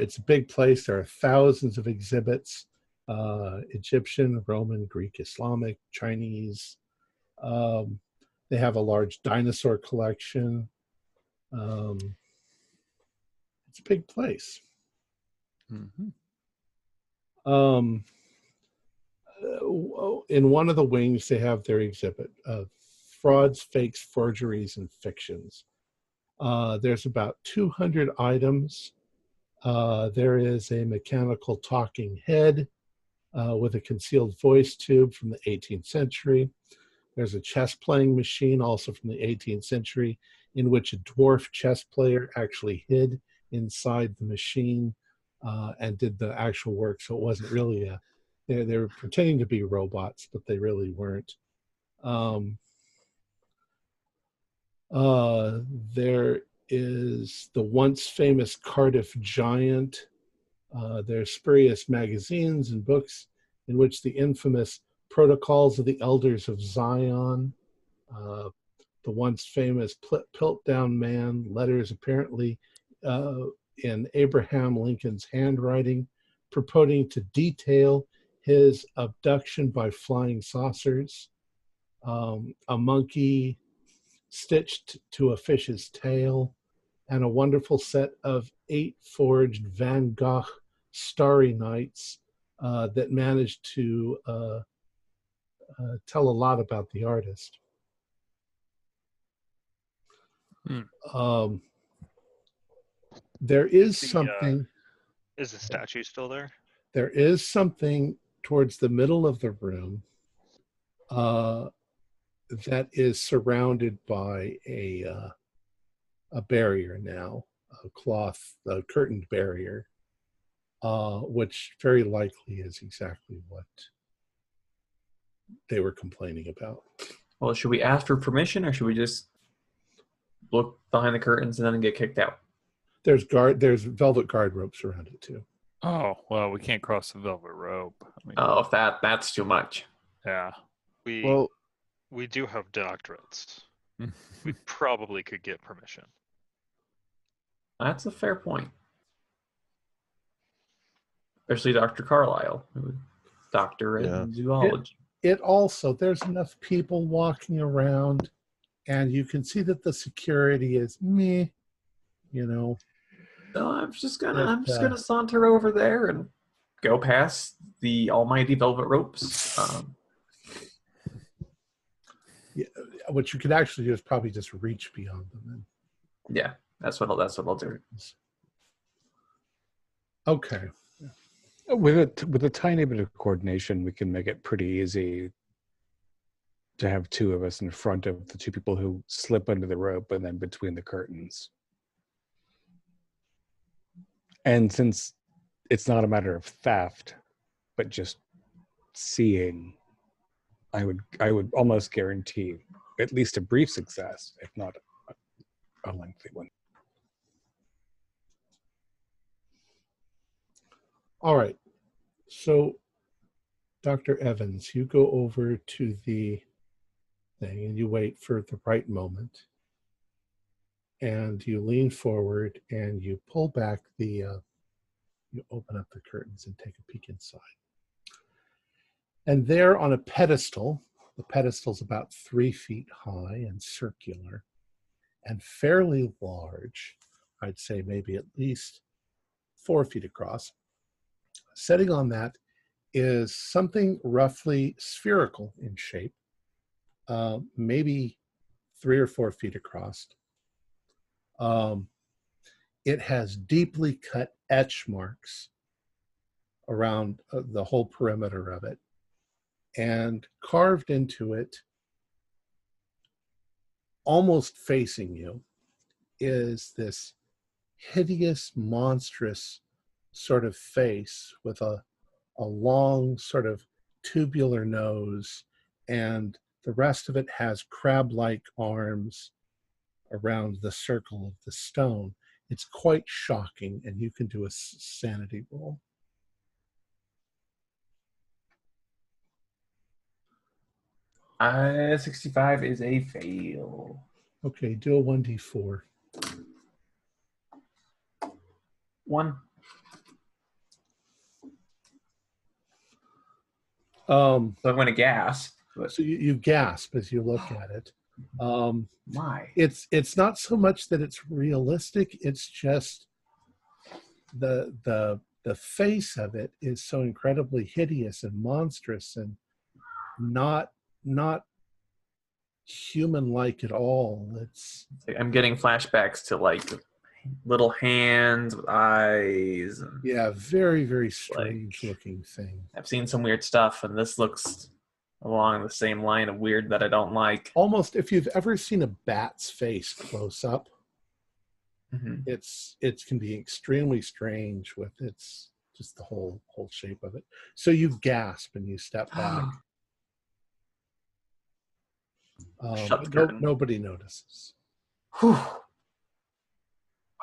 It's a big place. There are thousands of exhibits, Egyptian, Roman, Greek, Islamic, Chinese. They have a large dinosaur collection. It's a big place.
Mm-hmm.
In one of the wings, they have their exhibit of frauds, fakes, forgeries, and fictions. There's about 200 items. There is a mechanical talking head with a concealed voice tube from the 18th century. There's a chess playing machine also from the 18th century in which a dwarf chess player actually hid inside the machine and did the actual work. So it wasn't really they were pretending to be robots, but they really weren't. There is the once famous Cardiff Giant. There's spurious magazines and books in which the infamous Protocols of the Elders of Zion, the once famous Piltdown Man, letters apparently in Abraham Lincoln's handwriting, purporting to detail his abduction by flying saucers, a monkey stitched to a fish's tail, and a wonderful set of 8 forged Van Gogh Starry Nights that managed to tell a lot about the artist. There is something.
Is the statue still there?
There is something towards the middle of the room that is surrounded by a barrier now, a curtained barrier, which very likely is exactly what they were complaining about.
Well, should we ask for permission, or should we just look behind the curtains and then get kicked out?
There's velvet guard ropes around it too.
Oh, well, we can't cross the velvet rope. I mean,
Oh, if that's too much.
yeah.
We do have doctorates. We probably could get permission.
That's a fair point. Especially Dr. Carlisle, who doctor in zoology.
It also, there's enough people walking around, and you can see that the security is meh,
No, I'm just gonna saunter over there and go past the almighty velvet ropes.
What you could actually do is probably just reach beyond them.
Yeah, that's what I'll do.
Okay.
With a tiny bit of coordination, we can make it pretty easy to have 2 of us in front of the 2 people who slip under the rope and then between the curtains. And since it's not a matter of theft, but just seeing, I would almost guarantee at least a brief success, if not a lengthy one.
All right. So, Dr. Evans, you go over to the thing, and you wait for the right moment. And you lean forward and you pull back you open up the curtains and take a peek inside. And there on a pedestal, the pedestal's about 3 feet high and circular and fairly large, I'd say maybe at least 4 feet across. Sitting on that is something roughly spherical in shape, maybe 3 or 4 feet across. It has deeply cut etch marks around the whole perimeter of it. And carved into it, almost facing you, is this hideous, monstrous sort of face with a long sort of tubular nose, and the rest of it has crab-like arms around the circle of the stone. It's quite shocking, and you can do a sanity roll.
Uh, 65 is a fail.
Okay, do a 1d4.
1.
So
I'm going to gasp. But
you gasp as you look at it.
why?
It's not so much that it's realistic, it's just the face of it is so incredibly hideous and monstrous and not human-like at all.
I'm getting flashbacks to like little hands with eyes. And
Yeah, very, very strange looking thing.
I've seen some weird stuff, and this looks along the same line of weird that I don't like.
Almost, if you've ever seen a bat's face close up, it can be extremely strange with its just the whole shape of it. So you gasp and you step back.
Shut the curtain.
Nobody notices.
Whew.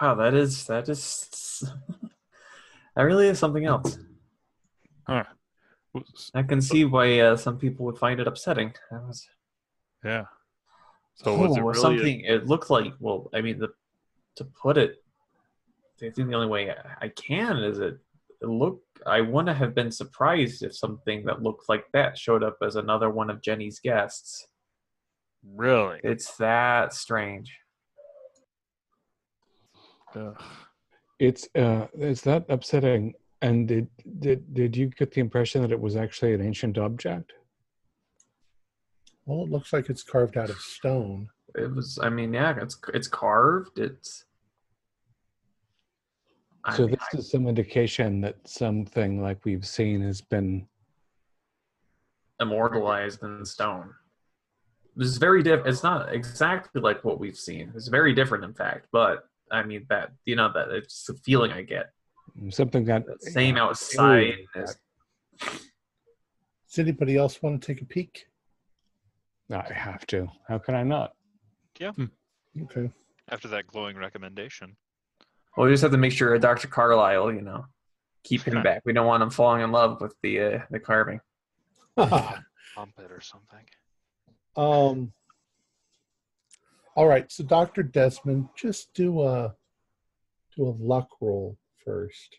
Wow, that is that really is something else.
Huh.
I can see why some people would find it upsetting.
Yeah. So was it really
something? It looked like. Well, I mean, to put it, I think the only way I can is it looked. I wouldn't have been surprised if something that looked like that showed up as another one of Jenny's guests.
Really?
It's that strange.
It's that upsetting. And did you get the impression that it was actually an ancient object?
Well, it looks like it's carved out of stone.
It was. I mean, yeah, it's carved.
So this is some indication that something like we've seen has been
immortalized in stone. It's very different. It's not exactly like what we've seen. It's very different, in fact. But I mean that that it's the feeling I get.
Something that
same outside.
Does anybody else want to take a peek?
I have to. How can I not?
Yeah.
Okay.
After that glowing recommendation.
Well, we just have to make sure Dr. Carlisle, keep him back. We don't want him falling in love with the carving.
Pump it or something.
All right. So Dr. Desmond, just do a luck roll first.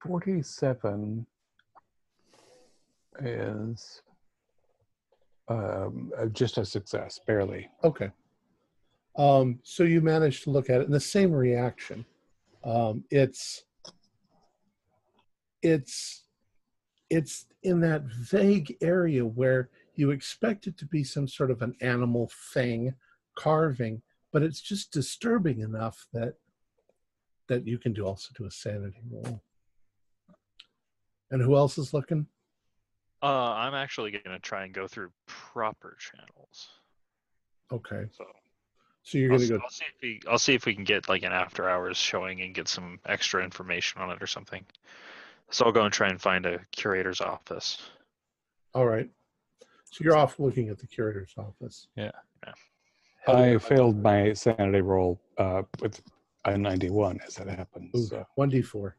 $47 is just a success, barely.
Okay. So you managed to look at it in the same reaction. It's in that vague area where you expect it to be some sort of an animal thing carving, but it's just disturbing enough that you can also do a sanity roll. And who else is looking?
I'm actually going to try and go through proper channels.
Okay.
So
you're going to go.
I'll see if we can get like an after hours showing and get some extra information on it or something. So I'll go and try and find a curator's office.
All right. So you're off looking at the curator's office.
Yeah.
I failed my sanity roll with a 91 as it happens.
Ooh,
So.
1d4.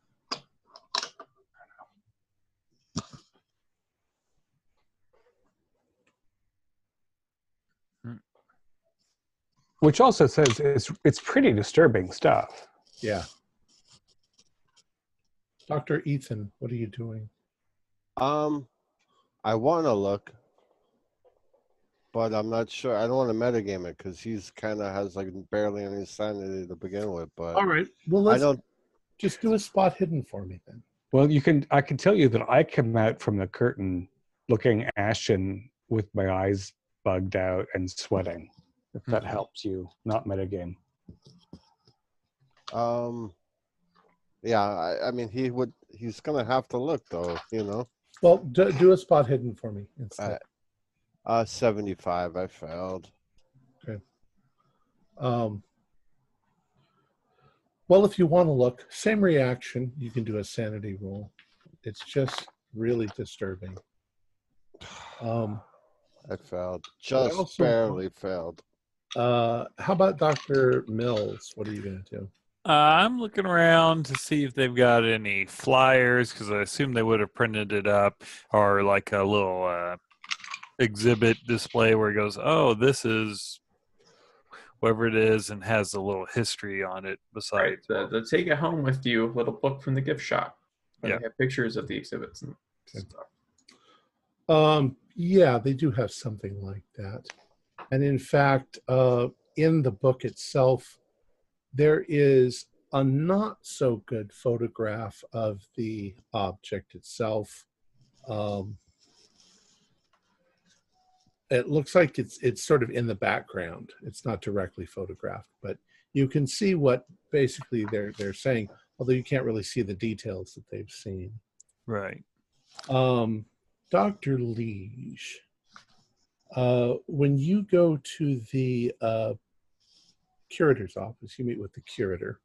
Which also says it's pretty disturbing stuff.
Yeah. Dr. Ethan, what are you doing?
I want to look, but I'm not sure. I don't want to metagame it because he's kind of has like barely any sanity to begin with. But
All right. Well,
I
let's
don't.
just do a spot hidden for me then.
Well, I can tell you that I come out from the curtain looking ashen with my eyes bugged out and sweating. If that helps you, not metagame.
Yeah, I mean, he's gonna have to look though, you know.
Well, do a spot hidden for me instead.
75. I failed.
Okay. Well, if you want to look, same reaction. You can do a sanity roll. It's just really disturbing.
I failed. Just barely failed.
How about Dr. Mills? What are you going to do?
I'm looking around to see if they've got any flyers, because I assume they would have printed it up, or like a little exhibit display where it goes, oh, this is whatever it is, and has a little history on it besides.
Right. The take it home with you little book from the gift shop. Where they have pictures of the exhibits and stuff.
Yeah, they do have something like that. And in fact, in the book itself, there is a not so good photograph of the object itself. It looks like it's sort of in the background. It's not directly photographed, but you can see what basically they're saying, although you can't really see the details that they've seen.
Right.
Dr. Liege, when you go to the curator's office, you meet with the curator.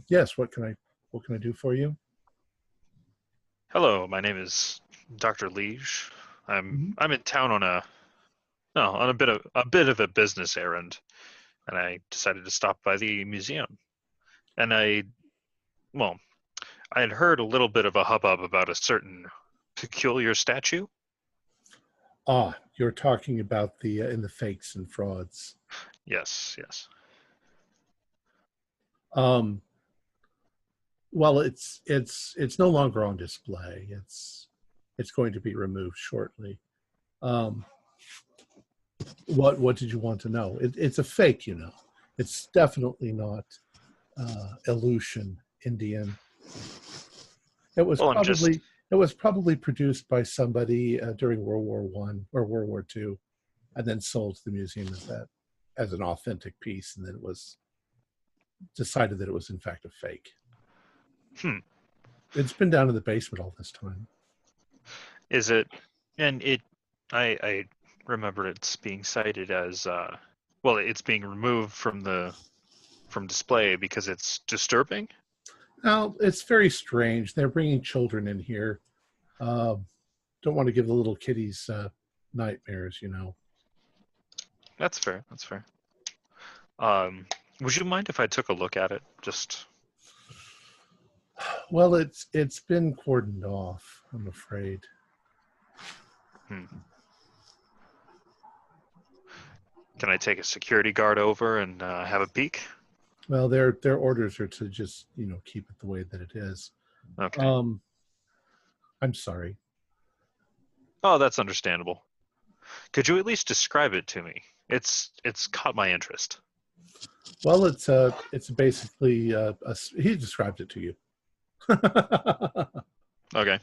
Yes, what can I do for you?
Hello, my name is Dr. Liege. I'm in town on a bit of a business errand, and I decided to stop by the museum. And I had heard a little bit of a hubbub about a certain peculiar statue.
Ah, you're talking about the in the fakes and frauds.
Yes.
Well, it's no longer on display. It's going to be removed shortly. What did you want to know? It's a fake, you know. It's definitely not Aleutian Indian. It was probably produced by somebody during World War I or World War II, and then sold to the museum as an authentic piece, and then it was decided that it was in fact a fake. It's been down in the basement all this time.
Is it? And I remember it's being cited as it's being removed from display because it's disturbing.
Now, it's very strange. They're bringing children in here. Don't want to give the little kiddies nightmares, you know.
That's fair. Would you mind if I took a look at it? Just.
Well, it's been cordoned off, I'm afraid.
Can I take a security guard over and have a peek?
Well, their orders are to just, you know, keep it the way that it is.
Okay.
I'm sorry.
Oh, that's understandable. Could you at least describe it to me? It's caught my interest.
Well, it's basically he described it to you.
Okay.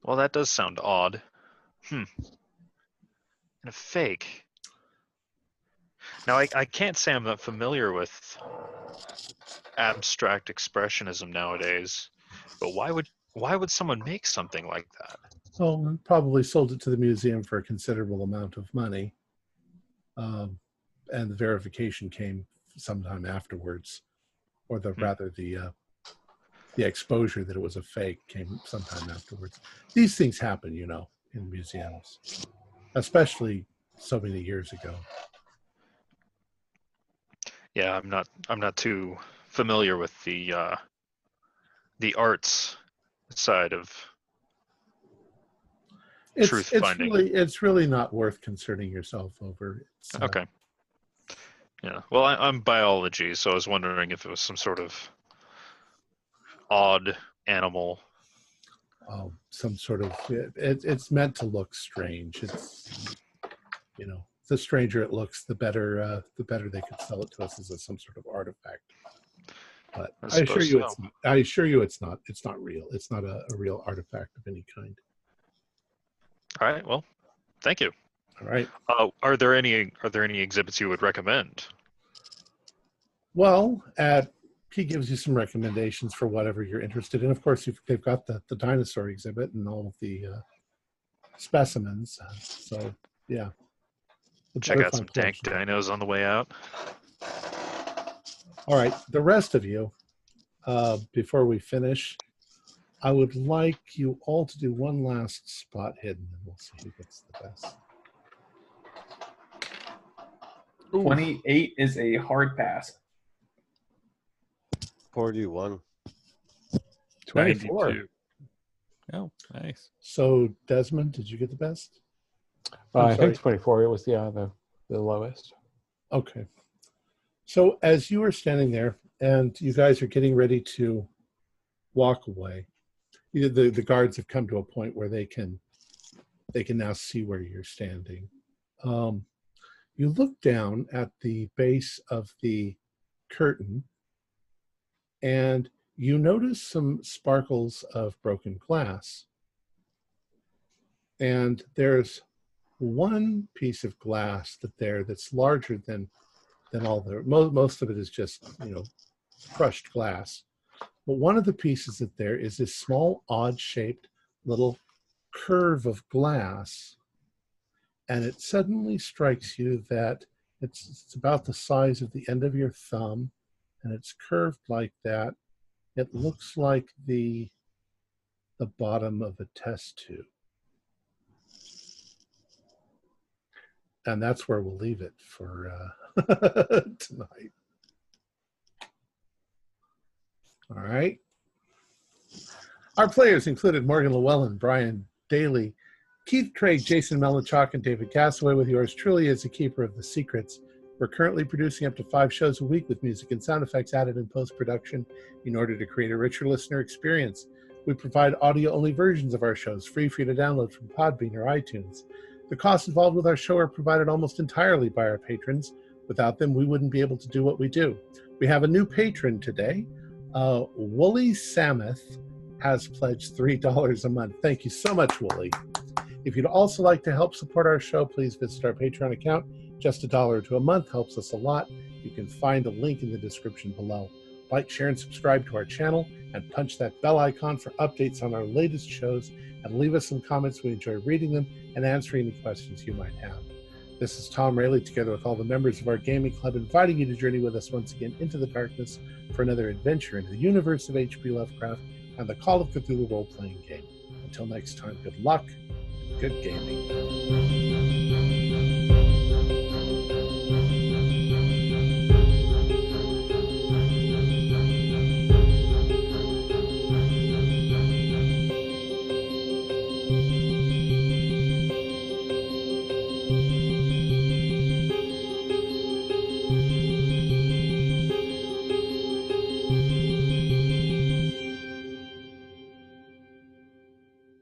Well, that does sound odd. And a fake. Now, I can't say I'm not familiar with abstract expressionism nowadays, but why would someone make something like that?
Well, probably sold it to the museum for a considerable amount of money, and the verification came sometime afterwards, or rather the exposure that it was a fake came sometime afterwards. These things happen, you know, in museums, especially so many years ago.
Yeah, I'm not too familiar with the arts side of truth finding.
It's really not worth concerning yourself over. It's,
Okay. Yeah. Well, I'm biology, so I was wondering if it was some sort of odd animal.
Some sort of it's meant to look strange. It's the stranger it looks, the better they could sell it to us as some sort of artifact. But I assure you, it's not. It's not real. It's not a real artifact of any kind.
All right. Well, thank you.
All right.
Are there any exhibits you would recommend?
Well, he gives you some recommendations for whatever you're interested in. Of course, they've got the dinosaur exhibit and all of the specimens. So yeah.
Check out some dank dinos on the way out.
All right, the rest of you, before we finish, I would like you all to do one last spot hidden, and we'll see who gets the best.
28 is a hard pass.
41.
24.
92. Oh, nice.
So, Desmond, did you get the best?
I think 24. It was the lowest.
Okay. So as you are standing there and you guys are getting ready to walk away, the guards have come to a point where they can now see where you're standing. You look down at the base of the curtain and you notice some sparkles of broken glass. And there's one piece of glass that's larger than all the most of it is just crushed glass, but one of the pieces there is this small odd shaped little curve of glass, and it suddenly strikes you that it's about the size of the end of your thumb, and it's curved like that. It looks like the bottom of a test tube. And that's where we'll leave it for tonight. All right. Our players included Morgan Llewellyn, Brian Daly, Keith Craig, Jason Melichok, and David Castaway, with yours truly as the keeper of the secrets. We're currently producing up to 5 shows a week with music and sound effects added in post-production in order to create a richer listener experience. We provide audio-only versions of our shows, free for you to download from Podbean or iTunes. The costs involved with our show are provided almost entirely by our patrons. Without them, we wouldn't be able to do what we do. We have a new patron today. Wooly Samuth has pledged $3 a month. Thank you so much, Wooly. If you'd also like to help support our show, please visit our Patreon account. Just $1 to a month helps us a lot. You can find a link in the description below. Like, share, and subscribe to our channel, and punch that bell icon for updates on our latest shows, and leave us some comments. We enjoy reading them and answering any questions you might have. This is Tom Rayleigh, together with all the members of our gaming club, inviting you to journey with us once again into the darkness for another adventure into the universe of H.P. Lovecraft and the Call of Cthulhu role-playing game. Until next time, good luck and good gaming.